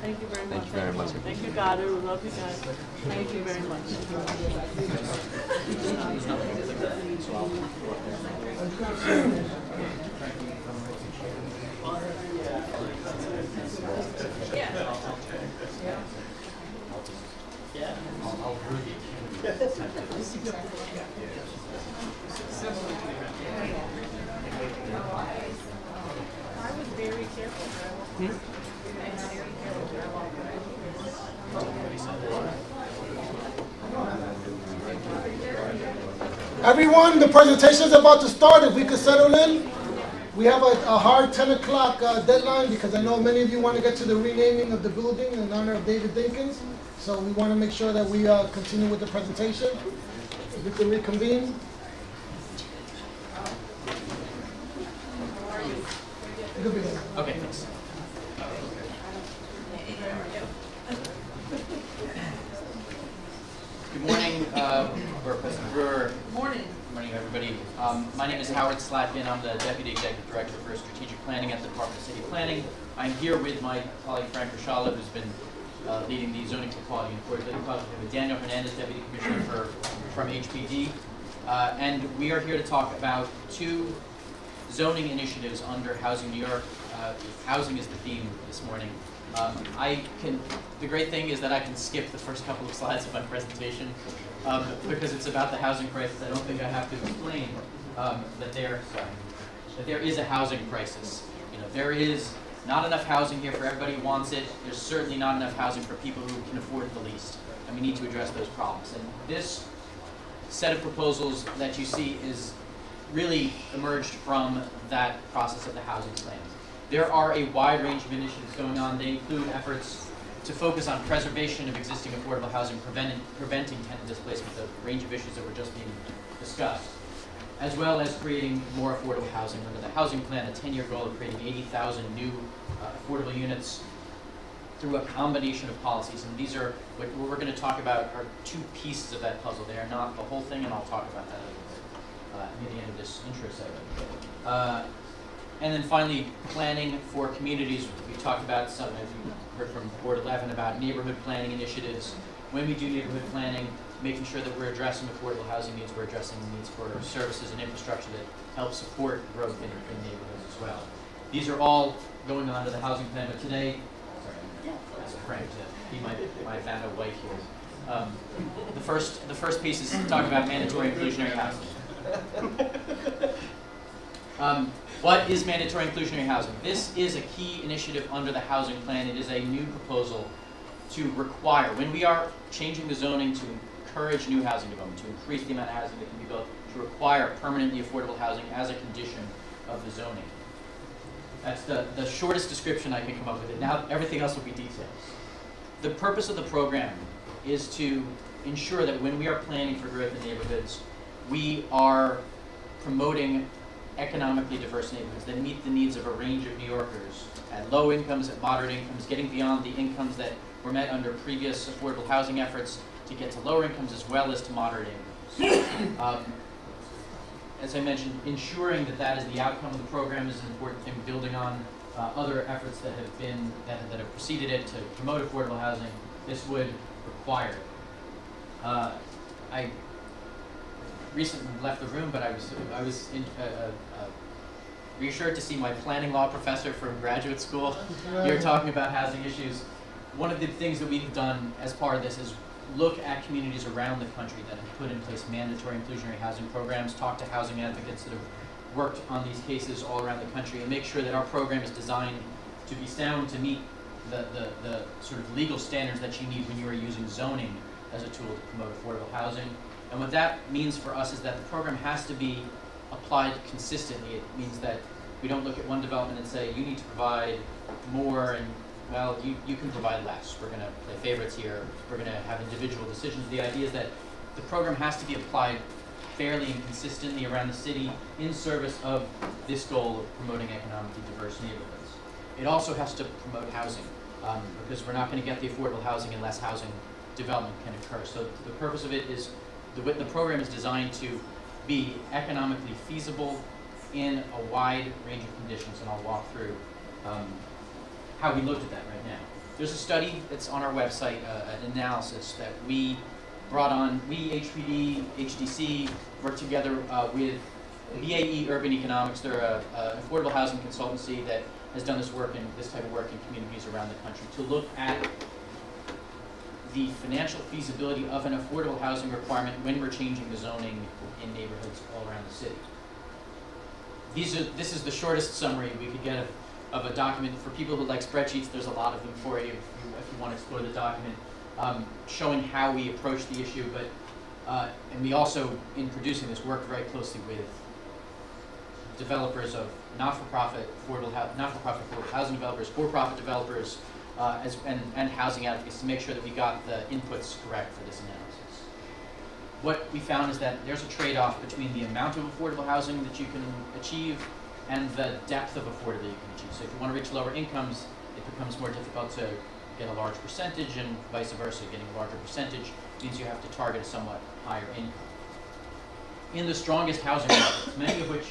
Thank you very much. Thank you very much. Thank you, God. We love you guys. Thank you very much. I was very careful. Everyone, the presentation is about to start. If we could settle in. We have a hard 10 o'clock deadline because I know many of you want to get to the renaming of the building in honor of David Dinkins. So we want to make sure that we continue with the presentation. If we could reconvene. Okay, thanks. Good morning, President Brewer. Good morning. Good morning, everybody. My name is Howard Slatkin. I'm the Deputy Executive Director for Strategic Planning at the Department of City Planning. I'm here with my colleague Frank Rashala, who's been leading the zoning for quality and affordability project. We have Daniel Hernandez, Deputy Commissioner from HPD. And we are here to talk about 2 zoning initiatives under Housing New York. Housing is the theme this morning. The great thing is that I can skip the first couple of slides of my presentation because it's about the housing crisis. I don't think I have to explain that there is a housing crisis. There is not enough housing here for everybody who wants it. There's certainly not enough housing for people who can afford it the least. And we need to address those problems. And this set of proposals that you see is really emerged from that process of the housing plan. There are a wide range of initiatives going on. They include efforts to focus on preservation of existing affordable housing, preventing tenant displacement, the range of issues that were just being discussed, as well as creating more affordable housing. Under the housing plan, a 10-year goal of creating 80,000 new affordable units through a combination of policies. And these are, what we're going to talk about are 2 pieces of that puzzle. They are not the whole thing, and I'll talk about that a little bit near the end of this intro segment. And then finally, planning for communities. We talked about some, as you heard from Board 11, about neighborhood planning initiatives. When we do neighborhood planning, making sure that we're addressing affordable housing needs, we're addressing the needs for services and infrastructure that help support growth in neighborhoods as well. These are all going on under the housing plan, but today, sorry, as a prank to be my Vanna wife here. The first piece is to talk about mandatory inclusionary housing. What is mandatory inclusionary housing? This is a key initiative under the housing plan. It is a new proposal to require, when we are changing the zoning to encourage new housing development, to increase the amount of housing that can be built, to require permanently affordable housing as a condition of the zoning. That's the shortest description I can come up with. Now everything else will be details. The purpose of the program is to ensure that when we are planning for growth in neighborhoods, we are promoting economically diverse neighborhoods that meet the needs of a range of New Yorkers at low incomes, at moderate incomes, getting beyond the incomes that were met under previous affordable housing efforts to get to lower incomes as well as to moderate incomes. As I mentioned, ensuring that that is the outcome of the program is an important thing, building on other efforts that have preceded it to promote affordable housing. This would require it. I recently left the room, but I was reassured to see my planning law professor from graduate school here talking about housing issues. One of the things that we've done as part of this is look at communities around the country that have put in place mandatory inclusionary housing programs, talk to housing advocates that have worked on these cases all around the country, and make sure that our program is designed to be sound, to meet the sort of legal standards that you need when you are using zoning as a tool to promote affordable housing. And what that means for us is that the program has to be applied consistently. It means that we don't look at one development and say, you need to provide more, and well, you can provide less. We're going to play favorites here. We're going to have individual decisions. The idea is that the program has to be applied fairly and consistently around the city in service of this goal of promoting economically diverse neighborhoods. It also has to promote housing because we're not going to get the affordable housing unless housing development can occur. So the purpose of it is the program is designed to be economically feasible in a wide range of conditions, and I'll walk through how we looked at that right now. There's a study that's on our website, an analysis that we brought on. We, HPD, HDC, worked together with BAE Urban Economics. They're an affordable housing consultancy that has done this type of work in communities around the country to look at the financial feasibility of an affordable housing requirement when we're changing the zoning in neighborhoods all around the city. This is the shortest summary we could get of a document. For people who like spreadsheets, there's a lot of them for you if you want to explore the document, showing how we approach the issue. But and we also, in producing this, worked very closely with developers of not-for-profit affordable housing developers, for-profit developers, and housing advocates to make sure that we got the inputs correct for this analysis. What we found is that there's a trade-off between the amount of affordable housing that you can achieve and the depth of affordability you can achieve. So if you want to reach lower incomes, it becomes more difficult to get a large percentage, and vice versa. Getting a larger percentage means you have to target a somewhat higher income. In the strongest housing markets, many of which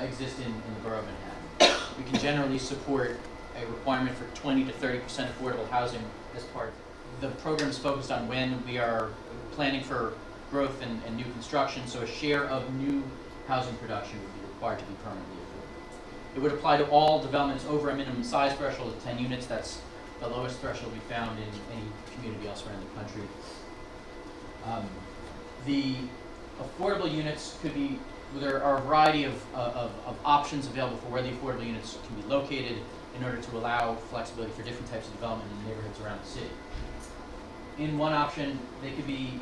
exist in the borough of Manhattan, we can generally support a requirement for 20 to 30% affordable housing as part. The program is focused on when we are planning for growth and new construction, so a share of new housing production would be required to be permanently affordable. It would apply to all developments over a minimum size threshold of 10 units. That's the lowest threshold we found in any community elsewhere in the country. The affordable units could be, there are a variety of options available for where the affordable units can be located in order to allow flexibility for different types of development in neighborhoods around the city. In one option, they could be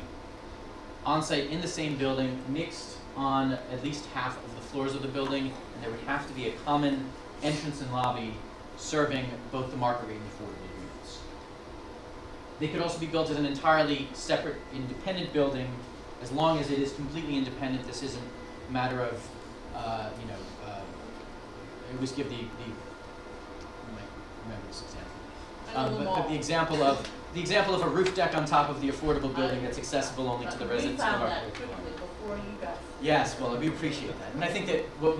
on-site in the same building, mixed on at least half of the floors of the building, and there would have to be a common entrance and lobby serving both the market rate and affordable units. They could also be built as an entirely separate, independent building, as long as it is completely independent. This isn't a matter of, I always give you might remember this example. But the example of a roof deck on top of the affordable building that's accessible only to the residents of our Before you got. Yes, well, we appreciate that. And I think that what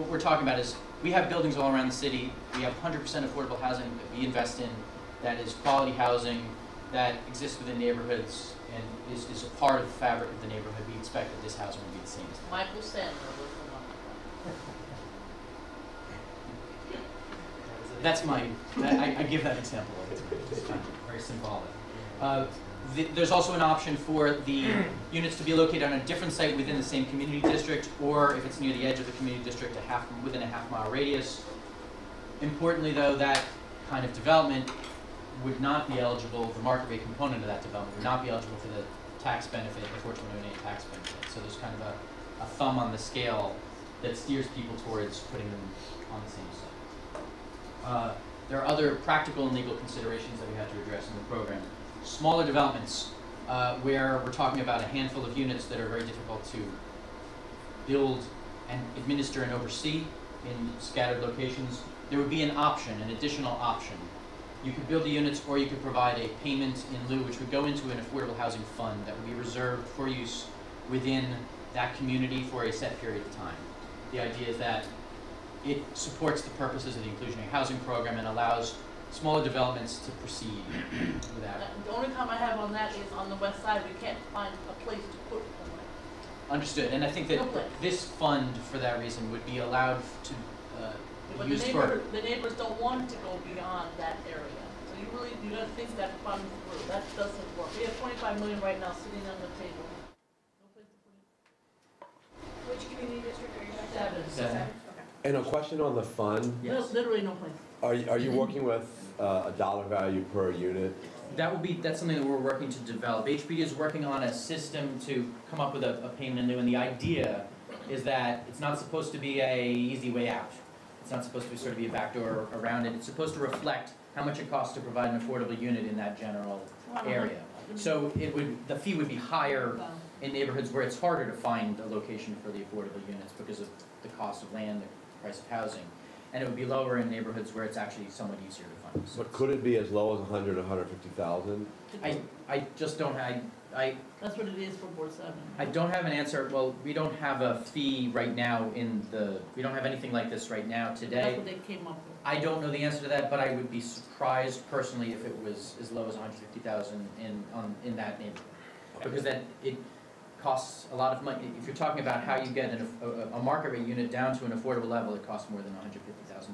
we're talking about is we have buildings all around the city. We have 100% affordable housing that we invest in, that is quality housing, that exists within neighborhoods and is a part of the fabric of the neighborhood. We expect that this housing will be the same as that. Michael Sandler was the one. That's I give that example all the time. It's kind of very symbolic. There's also an option for the units to be located on a different site within the same community district, or if it's near the edge of the community district, within a half-mile radius. Importantly, though, that kind of development would not be eligible, the market rate component of that development would not be eligible for the tax benefit, the 1408 tax benefit. So there's kind of a thumb on the scale that steers people towards putting them on the same site. There are other practical and legal considerations that we have to address in the program. Smaller developments, where we're talking about a handful of units that are very difficult to build and administer and oversee in scattered locations, there would be an option, an additional option. You could build the units, or you could provide a payment in lieu, which would go into an affordable housing fund that would be reserved for use within that community for a set period of time. The idea is that it supports the purposes of the inclusionary housing program and allows smaller developments to proceed without. The only comment I have on that is on the west side, we can't find a place to put them. Understood, and I think that this fund, for that reason, would be allowed to but be used for. The neighbors don't want to go beyond that area, so you got to think that fund through. That doesn't work. We have 25 million right now sitting on the table. No place to put it. Which community district are you talking about? Seven. Seven. Okay. And a question on the fund. Yes. Literally no place. Are you working with a dollar value per unit? That's something that we're working to develop. HPD is working on a system to come up with a payment in lieu, and the idea is that it's not supposed to be a easy way out. It's not supposed to sort of be a backdoor around it. It's supposed to reflect how much it costs to provide an affordable unit in that general area. So the fee would be higher in neighborhoods where it's harder to find a location for the affordable units because of the cost of land, the price of housing. And it would be lower in neighborhoods where it's actually somewhat easier to find. So But could it be as low as 100, 150,000? I just don't have, That's what it is for Board 7. I don't have an answer. Well, we don't have a fee right now we don't have anything like this right now today. That's what they came up with. I don't know the answer to that, but I would be surprised personally if it was as low as 150,000 in that neighborhood. Because then it costs a lot of money. If you're talking about how you get a market rate unit down to an affordable level, it costs more than $150,000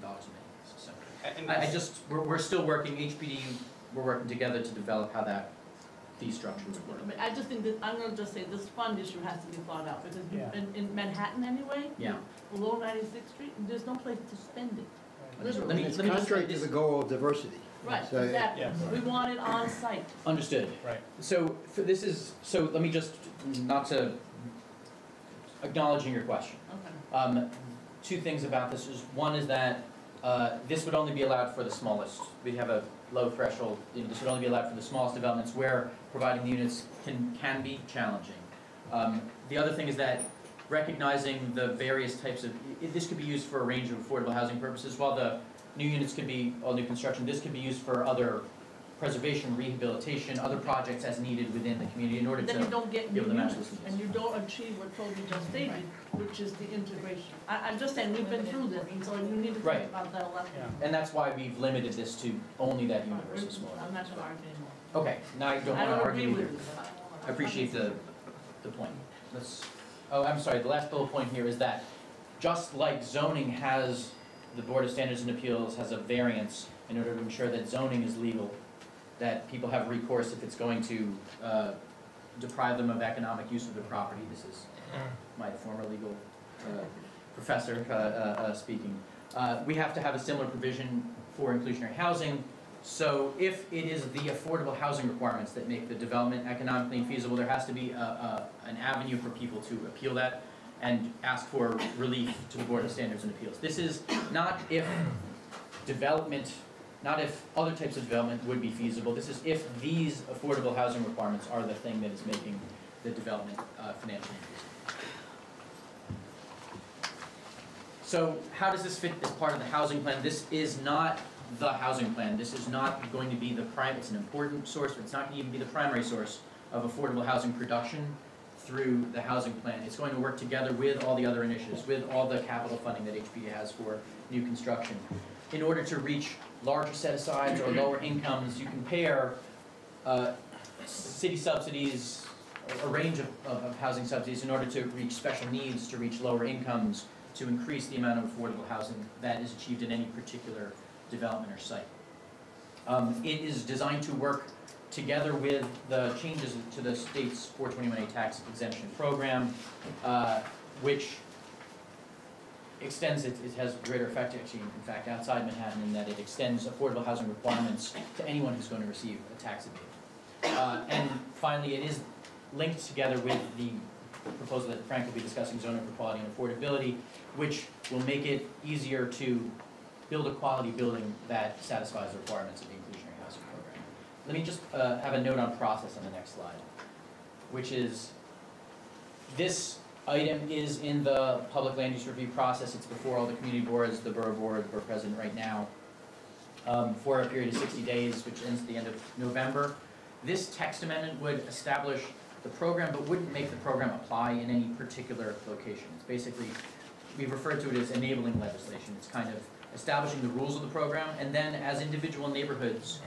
in many cases. So we're still working, HPD, we're working together to develop how that fee structure would work. I mean, I just think that, I'm going to just say this fund issue has to be thought out, because in Manhattan anyway, below 96th Street, there's no place to spend it. Literally. It's contrary to the goal of diversity. Right, So, exactly. We want it on site. Understood. Right. So let me just, not to, acknowledging your question. Okay. Two things about this is, one is that this would only be allowed for the smallest. We have a low threshold. This would only be allowed for the smallest developments where providing the units can be challenging. The other thing is that recognizing the various types of, this could be used for a range of affordable housing purposes. While the new units could be all new construction, this could be used for other preservation, rehabilitation, other projects as needed within the community in order to Then you don't get be able new to match units, those needs. and you don't achieve what Toby just stated, which is the integration. I'm just saying, we've been through this, and so you need to Right. think about that a lot. And that's why we've limited this to only that unit versus smaller. I'm not gonna argue anymore. Okay, now I don't I want to don't argue agree either. with you, but I don't wanna. I appreciate the point. I'm sorry, the last bullet point here is that just like zoning has, the Board of Standards and Appeals has a variance in order to ensure that zoning is legal, that people have recourse if it's going to deprive them of economic use of the property. This is my former legal professor speaking. We have to have a similar provision for inclusionary housing. So if it is the affordable housing requirements that make the development economically feasible, there has to be an avenue for people to appeal that and ask for relief to the Board of Standards and Appeals. This is not if development, not if other types of development would be feasible. This is if these affordable housing requirements are the thing that is making the development financially feasible. So how does this fit as part of the housing plan? This is not the housing plan. This is not going to be the it's an important source, but it's not going to even be the primary source of affordable housing production through the housing plan. It's going to work together with all the other initiatives, with all the capital funding that HPD has for new construction. In order to reach larger set-asides or lower incomes, you can pair city subsidies, a range of housing subsidies in order to reach special needs, to reach lower incomes, to increase the amount of affordable housing that is achieved in any particular development or site. It is designed to work together with the changes to the state's 421A tax exemption program, which extends it has greater effect actually, in fact, outside Manhattan, in that it extends affordable housing requirements to anyone who's going to receive a tax abatement. And finally, it is linked together with the proposal that Frank will be discussing, zoning for quality and affordability, which will make it easier to build a quality building that satisfies the requirements of the inclusionary housing program. Let me just have a note on process on the next slide, which is this item is in the public land use review process. It's before all the community boards, the borough board, the borough president right now, for a period of 60 days, which ends at the end of November. This text amendment would establish the program, but wouldn't make the program apply in any particular location. It's basically, we refer to it as enabling legislation. It's kind of establishing the rules of the program, and then as individual neighborhoods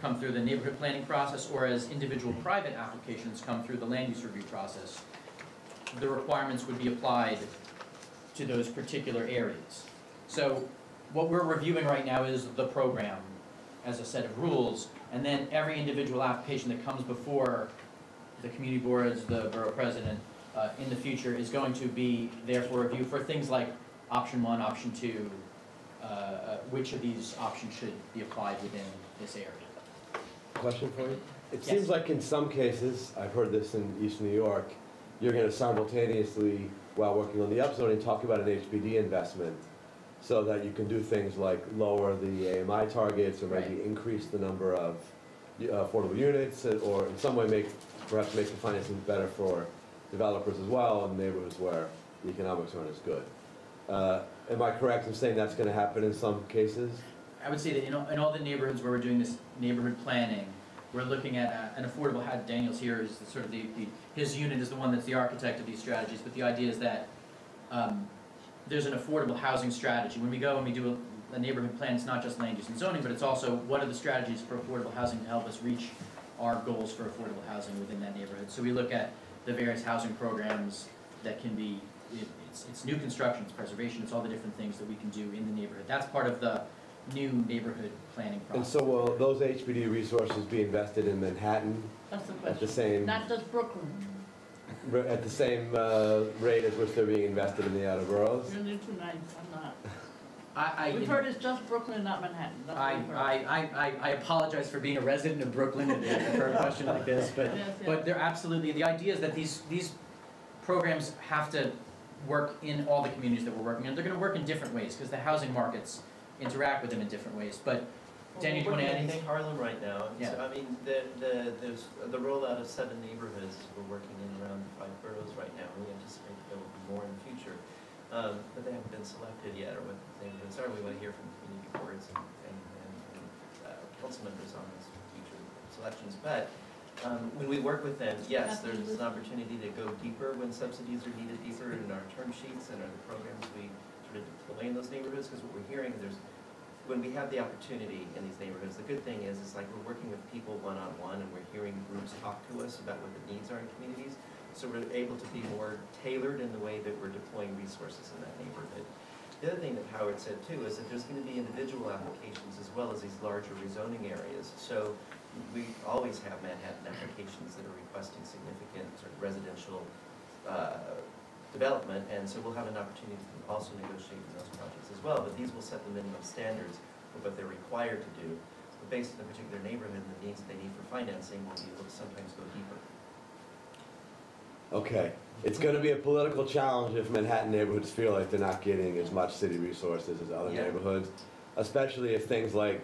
come through the neighborhood planning process, or as individual private applications come through the land use review process, the requirements would be applied to those particular areas. So what we're reviewing right now is the program as a set of rules, and then every individual application that comes before the community boards, the borough president, in the future is going to be there for review for things like option 1, option 2, which of these options should be applied within this area. Question for you? It Yes. seems like in some cases, I've heard this in East New York, you're going to simultaneously, while working on the upzoning, talk about an HPD investment so that you can do things like lower the AMI targets or maybe increase the number of affordable units, or in some way perhaps make the financing better for developers as well in neighborhoods where the economics aren't as good. Am I correct in saying that's going to happen in some cases? I would say that in all the neighborhoods where we're doing this neighborhood planning, we're looking at an affordable housing. Daniel's here is sort of his unit is the one that's the architect of these strategies, but the idea is that there's an affordable housing strategy. When we go and we do a neighborhood plan, it's not just land use and zoning, but it's also what are the strategies for affordable housing to help us reach our goals for affordable housing within that neighborhood. So we look at the various housing programs that can be, it's new construction, it's preservation, it's all the different things that we can do in the neighborhood. That's part of the new neighborhood planning process. And so will those HPD resources be invested in Manhattan That's the question. at the same, Not just Brooklyn. at the same rate as which they're being invested in the outer boroughs? You're too nice, I'm not. We've heard it's just Brooklyn, not Manhattan. That's what we've heard. I apologize for being a resident of Brooklyn for a question like this, but but they're absolutely, the idea is that these programs have to work in all the communities that we're working in. They're going to work in different ways because the housing markets interact with them in different ways. But Daniel, do you want to add anything? Harlem right now. Yeah. So, I mean, there's the rollout of 7 neighborhoods. We're working in around 5 boroughs right now. We anticipate there will be more in the future. But they haven't been selected yet, or what they haven't been started. We want to hear from community boards and council members on this future selections, but when we work with them, yes, there's an opportunity to go deeper when subsidies are needed deeper in our term sheets and in the programs we sort of deploy in those neighborhoods, because what we're hearing, when we have the opportunity in these neighborhoods, the good thing is like we're working with people one-on-one and we're hearing groups talk to us about what the needs are in communities. So we're able to be more tailored in the way that we're deploying resources in that neighborhood. The other thing that Howard said too is that there's going to be individual applications as well as these larger rezoning areas. So we always have Manhattan applications that are requesting significant sort of residential development, and so we'll have an opportunity to also negotiate in those projects as well, but these will set the minimum standards for what they're required to do. But based on the particular neighborhood and the needs that they need for financing, we'll be able to sometimes go deeper. Okay, it's going to be a political challenge if Manhattan neighborhoods feel like they're not getting as much city resources as other neighborhoods, especially if things like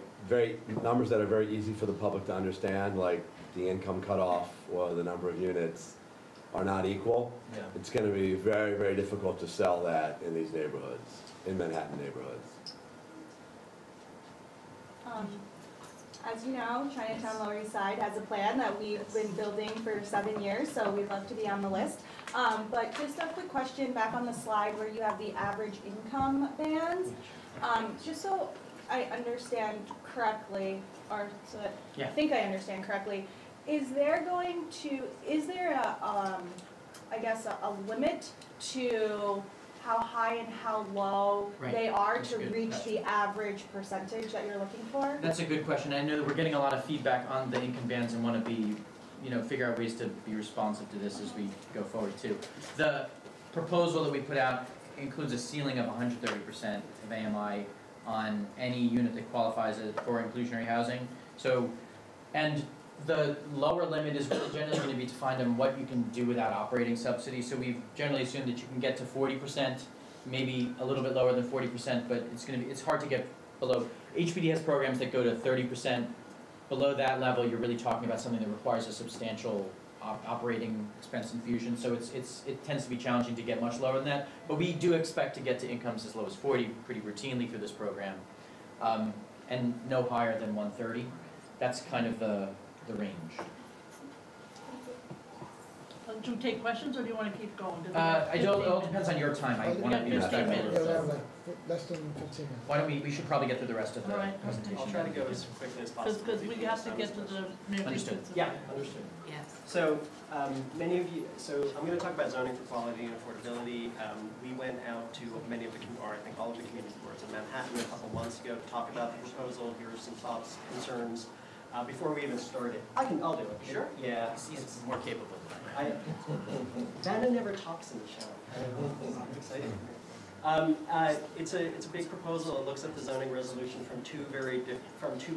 numbers that are very easy for the public to understand, like the income cutoff or the number of units, are not equal. Yeah. It's going to be very, very difficult to sell that in these neighborhoods, in Manhattan neighborhoods. As you know, Chinatown Lower East Side has a plan that we've been building for 7 years, so we'd love to be on the list. But just a quick question back on the slide where you have the average income bands. Just so I understand correctly, or so that I think I understand correctly, is there a, I guess, a limit to how high and how low they are to reach the average percentage that you're looking for? That's a good question. I know that we're getting a lot of feedback on the income bands and want to be, figure out ways to be responsive to this as we go forward too. The proposal that we put out includes a ceiling of 130% of AMI on any unit that qualifies for inclusionary housing. So, and the lower limit is really generally going to be defined on what you can do without operating subsidy. So we've generally assumed that you can get to 40%, maybe a little bit lower than 40%, but it's hard to get below. HPD has programs that go to 30%. Below that level, you're really talking about something that requires a substantial operating expense infusion. So it tends to be challenging to get much lower than that. But we do expect to get to incomes as low as 40 pretty routinely through this program, and no higher than 130. That's kind of the range. Do you take questions or do you want to keep going? It all depends on your time. I want to be respectful. Less than 15 minutes. Why don't we should probably get through the rest of the presentation. I'll try to go as quickly as possible. Because we have to get to the main Understood. Yeah, understood. Yes. So many of you, I'm going to talk about zoning for quality and affordability. We went out to many of the, or I think all of the community boards in Manhattan a couple months ago to talk about the proposal. Here are some thoughts, concerns. Before we even started, I'll do it. Sure. Yeah, He's more capable than I am. Vanna never talks in the show. I'm excited. It's a big proposal. It looks at the zoning resolution from two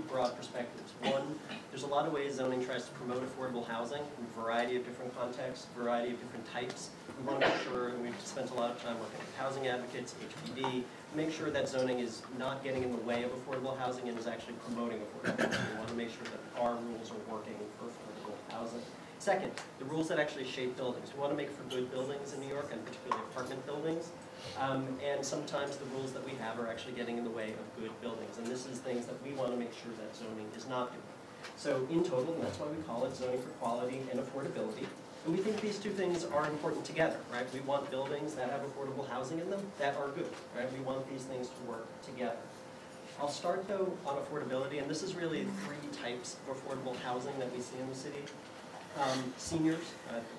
broad perspectives. One, there's a lot of ways zoning tries to promote affordable housing in a variety of different contexts, variety of different types. We want to make sure, and we've spent a lot of time working with housing advocates, HPD, make sure that zoning is not getting in the way of affordable housing and is actually promoting affordable housing. We want to make sure that our rules are working for affordable housing. Second, the rules that actually shape buildings. We want to make for good buildings in New York, and particularly apartment buildings. And sometimes the rules that we have are actually getting in the way of good buildings. And this is things that we want to make sure that zoning is not doing. So in total, and that's why we call it zoning for quality and affordability. And we think these two things are important together, right? We want buildings that have affordable housing in them that are good, right? We want these things to work together. I'll start though on affordability, and this is really 3 types of affordable housing that we see in the city. Seniors,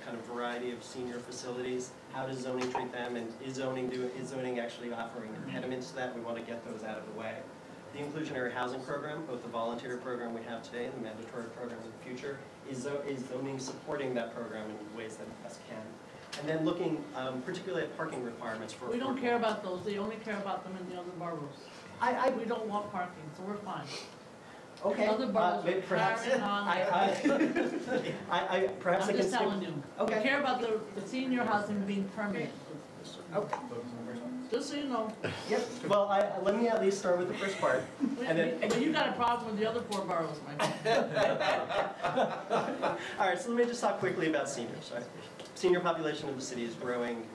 kind of variety of senior facilities. How does zoning treat them, and is zoning actually offering impediments to that? We want to get those out of the way. The inclusionary housing program, both the voluntary program we have today and the mandatory program in the future, is zoning supporting that program in ways that it best can. And then looking particularly at parking requirements for. We don't care about those. They only care about them in the other boroughs. We don't want parking, so we're fine. Okay. Other boroughs are perhaps carrying on. Perhaps I'm just telling you. Okay. We care about the senior housing being permanent. Okay. Just so you know. Yep. Well, let me at least start with the first part. And then. But you got a problem with the other 4 boroughs, my friend. All right. So let me just talk quickly about seniors. Right? Senior population of the city is growing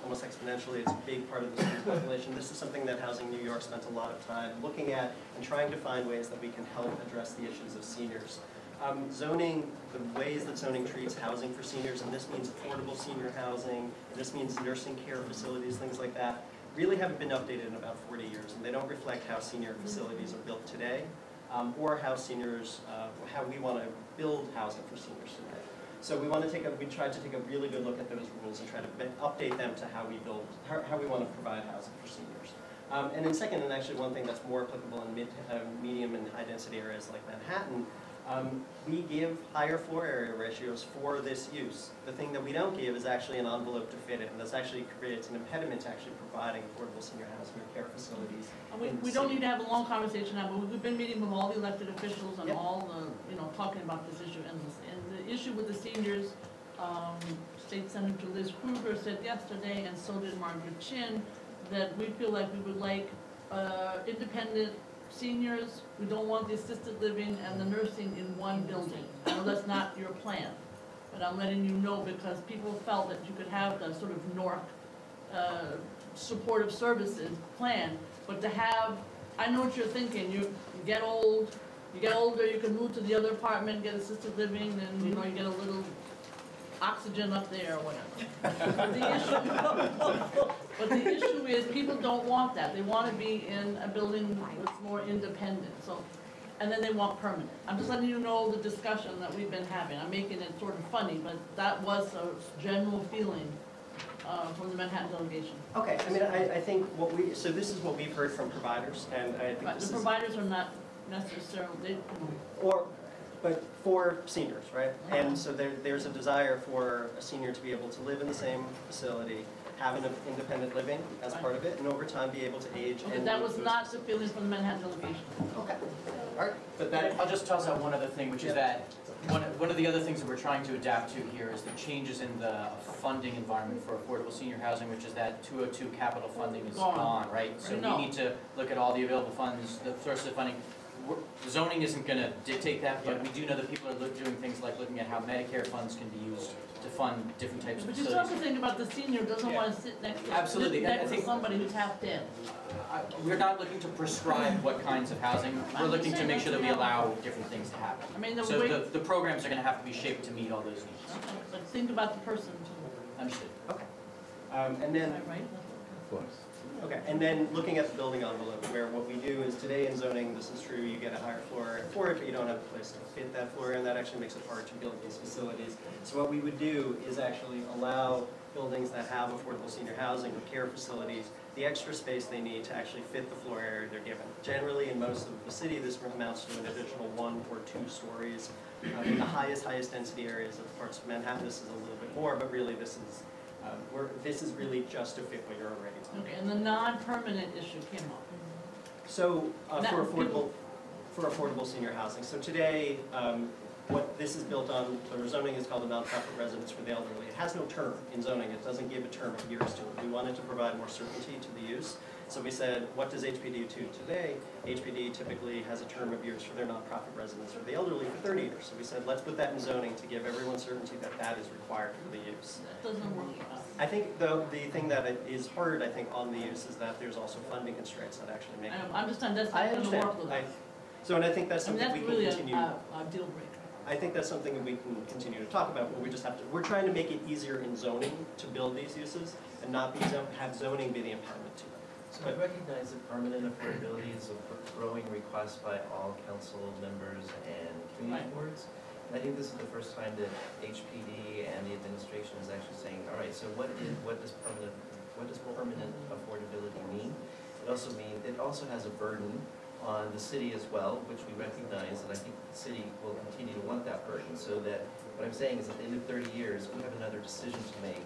almost exponentially. It's a big part of the senior population. This is something that Housing New York spent a lot of time looking at and trying to find ways that we can help address the issues of seniors. Zoning, the ways that zoning treats housing for seniors, and this means affordable senior housing, and this means nursing care facilities, things like that, really haven't been updated in about 40 years, and they don't reflect how senior facilities are built today, or how seniors, how we want to build housing for seniors today. So we tried to take a really good look at those rules and try to update them to how we build, how we want to provide housing for seniors. And then second, and actually one thing that's more applicable in medium and high density areas like Manhattan, we give higher floor area ratios for this use. The thing that we don't give is actually an envelope to fit it, and this actually creates an impediment to actually providing affordable senior housing or care facilities. And we don't need to have a long conversation now, but we've been meeting with all the elected officials and all the, talking about this issue endlessly. And the issue with the seniors, State Senator Liz Krueger said yesterday, and so did Margaret Chin, that we feel like we would like independent seniors. We don't want the assisted living and the nursing in one building. I know that's not your plan, but I'm letting you know because people felt that you could have the sort of North supportive services plan, but to have, I know what you're thinking, you get older, you can move to the other apartment, get assisted living, then you get a little oxygen up there or whatever. But the issue is people don't want that. They want to be in a building that's more independent. So, and then they want permanent. I'm just letting you know the discussion that we've been having. I'm making it sort of funny, but that was a general feeling from the Manhattan delegation. Okay, I mean, I think so this is what we've heard from providers, and I think but the providers are not necessarily, but for seniors, right? And so there's a desire for a senior to be able to live in the same facility, have an independent living as part of it, and over time be able to age. Okay, and that was not the feeling from the Manhattan delegation. Okay. All right. But I'll just toss out one other thing, which is that one of the other things that we're trying to adapt to here is the changes in the funding environment for affordable senior housing, which is that 202 capital funding is gone, right? So we need to look at all the available funds, the sources of funding. Zoning isn't going to dictate that, but we do know that people are doing things like looking at how Medicare funds can be used to fund different types of facilities. But you still have to think about the senior who doesn't want to sit next to somebody who's half dead. We're not looking to prescribe what kinds of housing. We're looking to make sure that we allow different things to happen. I mean, so the programs are going to have to be shaped to meet all those needs. Okay, but think about the person too. Understood. Okay. And then, right? Of course. Okay, and then looking at the building envelope, where what we do is today in zoning, this is true, you get a higher floor area for it, but you don't have a place to fit that floor area, and that actually makes it hard to build these facilities. So what we would do is actually allow buildings that have affordable senior housing or care facilities the extra space they need to actually fit the floor area they're given. Generally, in most of the city, this amounts to an additional 1 or 2 stories. In the highest density areas of parts of Manhattan, this is a little bit more, but really this is really just to fit what you're already on. Okay, and the non-permanent issue came up. So for affordable senior housing. So today, what this is built on, the zoning is called a nonprofit residence for the elderly. It has no term in zoning. It doesn't give a term of years to it. We wanted to provide more certainty to the use. So we said, what does HPD do today? HPD typically has a term of years for their nonprofit residents for the elderly for 30 years. So we said, let's put that in zoning to give everyone certainty that that is required for the use. That doesn't work for us. I think, though, the thing that is hard, I think, on the use is that there's also funding constraints that actually make it. I understand that's not going to work with us. And I think that's something we can continue. That's really a deal breaker. I think that's something that we can continue to talk about, but we just have to, we're trying to make it easier in zoning to build these uses and not have zoning be the impediment to them. So I recognize that permanent affordability is a growing request by all council members and community boards. And I think this is the first time that HPD and the administration is actually saying, all right, so what does permanent affordability mean? It also has a burden on the city as well, which we recognize, and I think the city will continue to want that burden. So that what I'm saying is at the end of 30 years, we have another decision to make.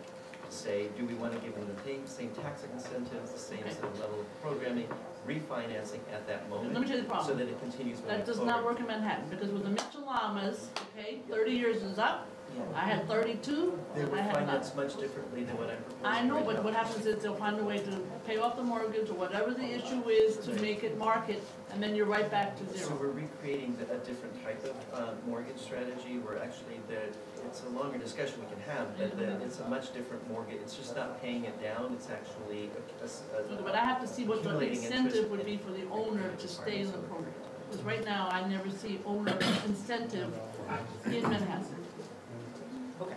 Say, do we want to give them the same tax incentives, the same sort of level of programming, refinancing at that moment, Let me tell you the problem. so that it continues moving That does forward. not work in Manhattan, because with the Mitchell Lamas, okay, 30 years is up. I had 32. They would I had finance much differently than what I'm proposing. I know, right but now. what happens is they'll find a way to pay off the mortgage or whatever the issue is to make it market, and then you're right back to zero. So we're recreating a different type of mortgage strategy where actually it's a longer discussion we can have, but it's a much different mortgage. It's just not paying it down, it's actually But I have to see what the accumulating incentive would be for the owner to stay in the program. Because right now, I never see owner incentive In Manhattan. Okay.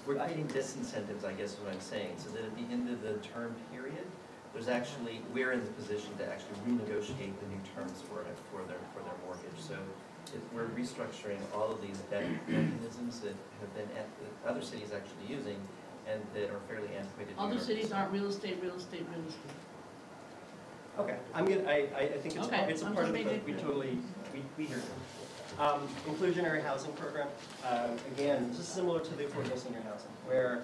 We're creating disincentives, I guess is what I'm saying, so that at the end of the term period, there's actually, we're in the position to actually renegotiate the new terms for their mortgage. So we're restructuring all of these debt mechanisms that have been other cities actually using and that are fairly antiquated. Other cities aren't real estate, real estate, real estate. Okay, I think it's, Okay, it's a part of it, but we totally, we hear you. Inclusionary housing program, again, this is similar to the affordable senior housing, where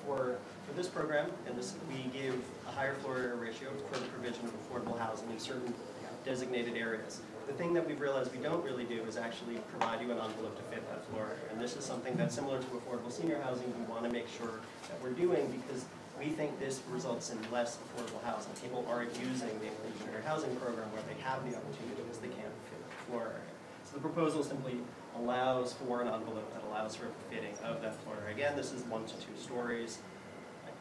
for this program, and this, we give a higher floor area ratio for the provision of affordable housing in certain designated areas. The thing that we've realized we don't really do is actually provide you an envelope to fit that floor area. And this is something that's similar to affordable senior housing we want to make sure that we're doing because we think this results in less affordable housing. People aren't using the inclusionary housing program where they have the opportunity because they can't fit the floor area. So the proposal simply allows for an envelope that allows for fitting of that floor area. Again, this is 1 to 2 stories.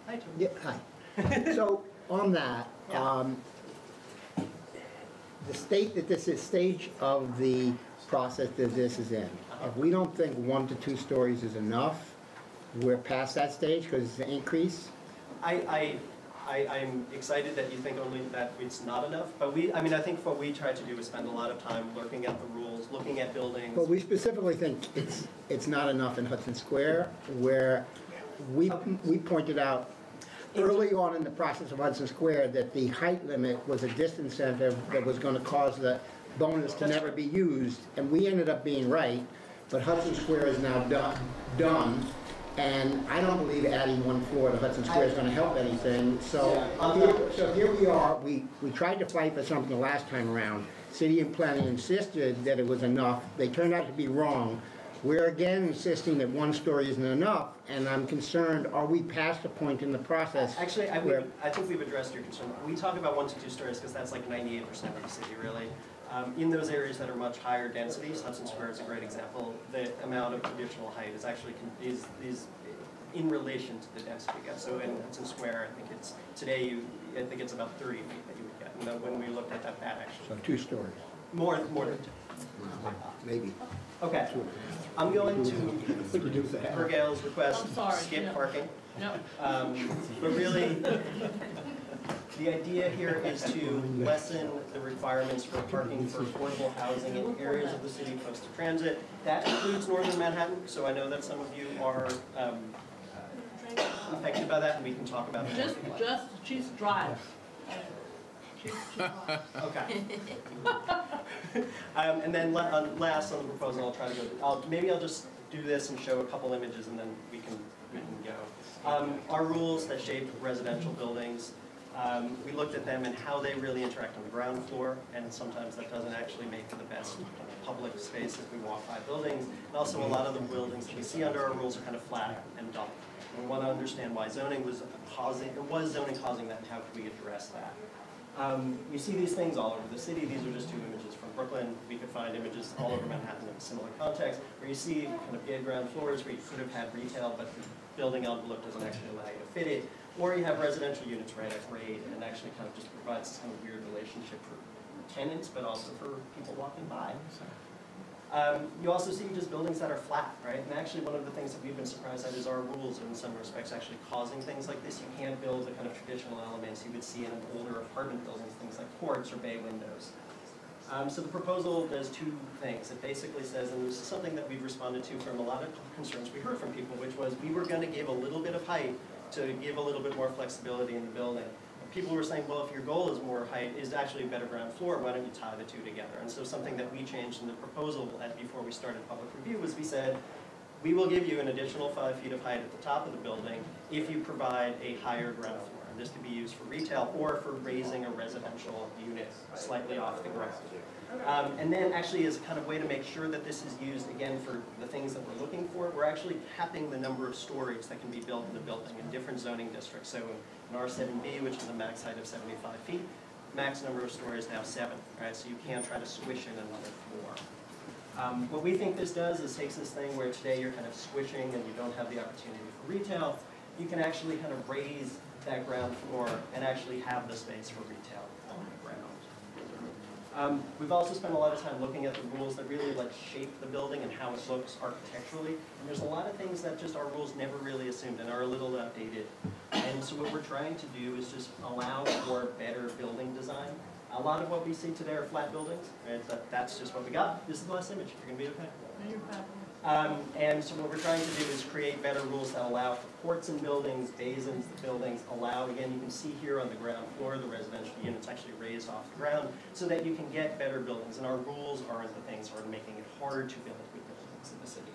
Hi, Tony. Yeah, hi. So on that, the stage of the process that this is in, if we don't think 1 to 2 stories is enough, we're past that stage because it's an increase. I'm excited that you think only that it's not enough, but I think what we try to do is spend a lot of time looking at the rules, looking at buildings. But we specifically think it's not enough in Hudson Square, where we pointed out early on in the process of Hudson Square that the height limit was a disincentive that was going to cause the bonus to never be used, and we ended up being right, but Hudson Square is now done. And I don't believe adding 1 floor to Hudson Square is going to help anything. So, here we are. We tried to fight for something the last time around. City and planning insisted that it was enough. They turned out to be wrong. We're again insisting that 1 story isn't enough, and I'm concerned, are we past a point in the process? Actually, I think we've addressed your concern. We talk about 1 to 2 stories because that's like 98% of the city, really. In those areas that are much higher densities, Hudson Square is a great example, the amount of traditional height is actually is in relation to the density. So in Hudson Square, I think it's, today, I think it's about 30 feet that you would get. And when we looked at that actually. So 2 stories. More than 2. Maybe. Okay. I'm going to, per Gail's request, skip parking. No. But really, the idea here is to lessen the requirements for parking for affordable housing in areas of the city close to transit. That includes northern Manhattan, so I know that some of you are affected by that, and we can talk about it. She's drive. Okay. And then last on the proposal, I'll try to go. Maybe I'll just do this and show a couple images, and then we can go. Our rules that shape residential buildings. We looked at them and how they really interact on the ground floor, and sometimes that doesn't actually make for the best public space as we walk by buildings. And also a lot of the buildings that we see under our rules are kind of flat and dull. We want to understand why zoning was causing that, and how could we address that. You see these things all over the city. These are just 2 images from Brooklyn. We could find images all over Manhattan in a similar context, where you see kind of gay ground floors where you could have had retail, but the building envelope doesn't actually allow you to fit it. Or you have residential units right at grade, and actually kind of just provides this kind of weird relationship for tenants, but also for people walking by. You also see just buildings that are flat, right? And actually one of the things that we've been surprised at is our rules in some respects actually causing things like this. You can't build the kind of traditional elements you would see in older apartment buildings, things like ports or bay windows. So the proposal does 2 things. It basically says, and this is something that we've responded to from a lot of concerns we heard from people, which was we were going to give a little bit of height to give a little bit more flexibility in the building. People were saying, well, if your goal is more height, is actually a better ground floor, why don't you tie the 2 together? And so something that we changed in the proposal before we started public review was we said, we will give you an additional 5 feet of height at the top of the building if you provide a higher ground floor. And this could be used for retail or for raising a residential unit slightly off the ground. And then actually as a kind of way to make sure that this is used, again, for the things that we're looking for, we're actually capping the number of stories that can be built in the building in different zoning districts. So in R7B, which is a max height of 75 feet, max number of stories now 7, right? So you can't try to squish in another floor. What we think this does is takes this thing where today you're kind of squishing and you don't have the opportunity for retail, you can actually kind of raise that ground floor and actually have the space for retail on the ground. We've also spent a lot of time looking at the rules that really like shape the building and how it looks architecturally. And there's a lot of things that just our rules never really assumed and are a little outdated. And so what we're trying to do is just allow for better building design. A lot of what we see today are flat buildings, right? That's just what we got. This is the last image. You're gonna be okay. You're fine. And so what we're trying to do is create better rules that allow for ports in buildings, basins, the buildings, allow, again, you can see here on the ground floor, the residential units actually raised off the ground so that you can get better buildings. And our rules aren't the things that are making it harder to build good buildings in the city.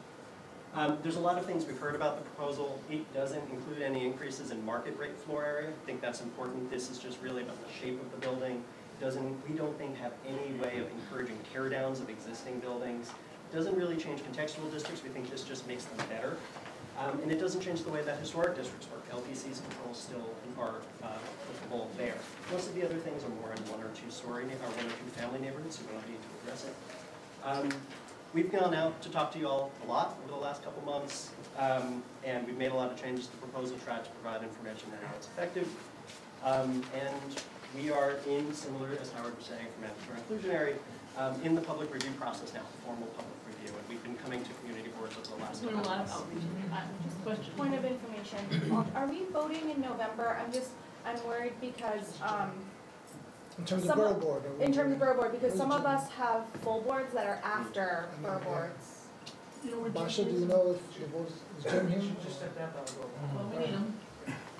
There's a lot of things we've heard about the proposal. It doesn't include any increases in market rate floor area. I think that's important. This is just really about the shape of the building. We don't think have any way of encouraging tear downs of existing buildings. Doesn't really change contextual districts. We think this just makes them better. And it doesn't change the way that historic districts work. LPC's controls still are applicable there. Most of the other things are more in one or two story or one or two family neighborhoods, so we don't need to address it. We've gone out to talk to you all a lot over the last couple months, and we've made a lot of changes to the proposal, tried to provide information on how it's effective. And we are in, similar as Howard was saying, for mandatory inclusionary, in the public review process now, formal public review, and we've been coming to community boards over the last couple of months. Just point of information, are we voting in November? I'm worried because, In terms of Borough Board? in terms of Borough Board, because some of us have full boards that are after Borough Boards. Basha, do you know if the vote is Jim here? Well, we need them.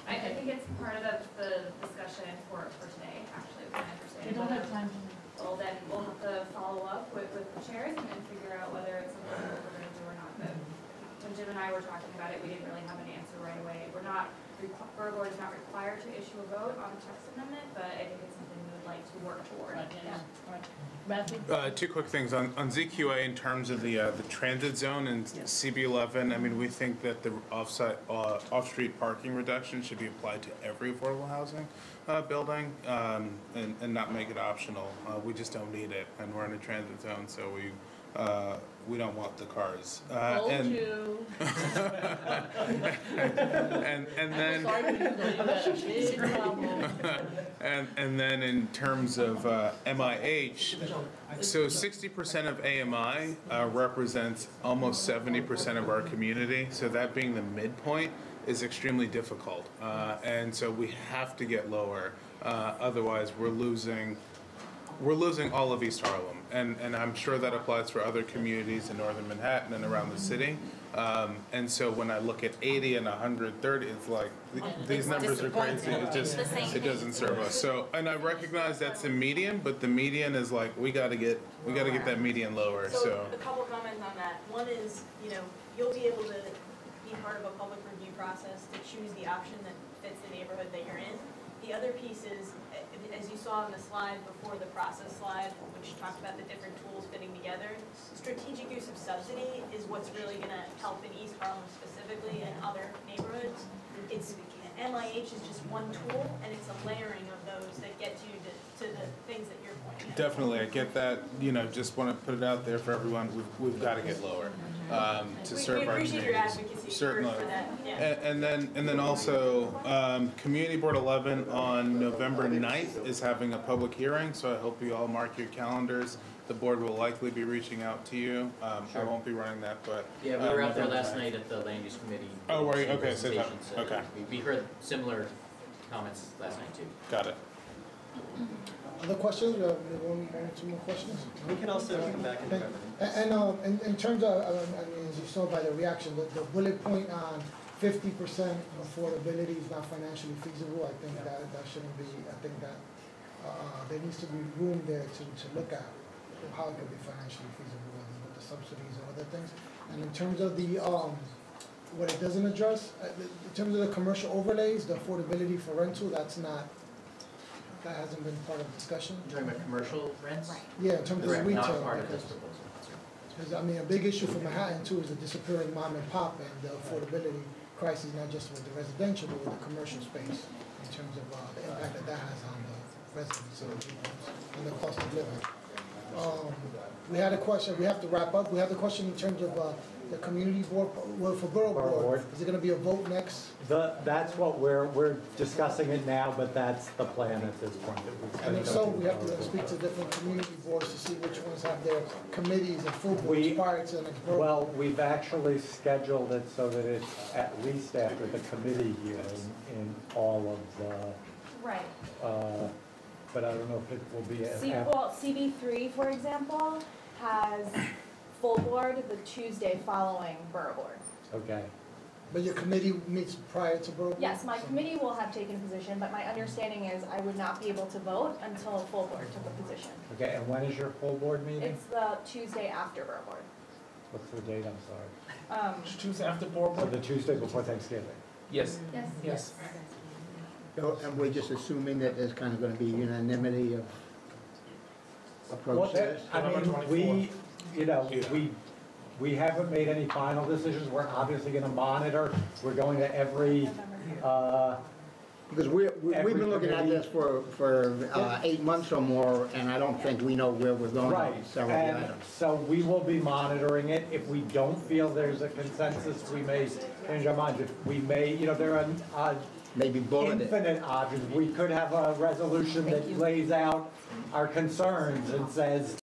I think it's part of the discussion for today, actually, is my understanding. We don't have time to. Well, then we'll have to follow up with the chairs and then figure out whether it's something that we're gonna do or not. But when Jim and I were talking about it, we didn't really have an answer right away. Borough Board is not required to issue a vote on the text amendment, but I think it's something we would like to work toward. Matthew? Two quick things on ZQA in terms of the transit zone and CB11. I mean, we think that the off-street parking reduction should be applied to every affordable housing building and not make it optional. We just don't need it, and we're in a transit zone, so we don't want the cars. And then and then in terms of MIH, so 60% of AMI represents almost 70% of our community. So that being the midpoint is extremely difficult, and so we have to get lower. Otherwise, we're losing all of East Harlem, and I'm sure that applies for other communities in northern Manhattan and around the city. And so when I look at 80 and 130, it's like these numbers are crazy. It doesn't serve us. So, and I recognize that's the median, but the median is like we got to get that median lower. So a couple comments on that. One is, you'll be able to be part of a public review process to choose the option that fits the neighborhood that you're in. The other piece is, as you saw on the slide before the process slide, which talked about the different tools fitting together, strategic use of subsidy is what's really going to help in East Harlem specifically and other neighborhoods. MIH is just one tool, and it's a layering of those that get you to the things that you're pointing at. definitely, I get that. Just want to put it out there for everyone. We've got to get lower to serve our communities. We appreciate your advocacy Certainly. for that. Yeah. And then also, Community Board 11 on November 9th is having a public hearing, so I hope you all mark your calendars. The board will likely be reaching out to you. I won't be running that, but Yeah, we were out there last night at the Land Use Committee. Oh, were you? Okay, so that, presentations, okay. We heard similar comments last night too. Got it. Other questions? We have one or two more questions? We can also come back in November. And in terms of, as you saw by the reaction, the bullet point on 50% affordability is not financially feasible. I think that shouldn't be. I think that there needs to be room there to look at how it could be financially feasible with the subsidies and other things. And in terms of the what it doesn't address, in terms of the commercial overlays, the affordability for rental, that hasn't been part of discussion. You're talking about commercial rents? Right. Yeah, in terms of Correct, retail. not part of this proposal. Because, I mean, a big issue for Manhattan too is the disappearing mom and pop and the affordability crisis, not just with the residential, but with the commercial space, in terms of the impact that has on the residents and the cost of living. We had a question, we have to wrap up. We have the question in terms of The community board, well, for Borough Board, is it gonna be a vote next? That's what we're discussing it now, but that's the plan at this point. And if so, we have to speak to different community boards to see which ones have their committees and full boards prior to the next Borough. Well, we've actually scheduled it so that it's at least after the committee hearing in all of the, Right. but I don't know if it will be Well, CB3, for example, has full board the Tuesday following Borough Board. Okay. But your committee meets prior to Borough Board? Yes, my committee will have taken a position, but my understanding is I would not be able to vote until full board took a position. Okay, and when is your full board meeting? It's the Tuesday after Borough Board. What's the date, I'm sorry? Tuesday after Borough So the Tuesday before Thanksgiving? Yes. Yes. So, and we're just assuming that there's kind of gonna be unanimity of approach to this? I mean, we haven't made any final decisions. We're obviously gonna monitor. We're going to every, Because we've been looking at this for 8 months or more, and I don't think we know where we're going on several of the and items. so we will be monitoring it. If we don't feel there's a consensus, we may change our minds. If we may, there are maybe infinite options. We could have a resolution that lays out our concerns and says,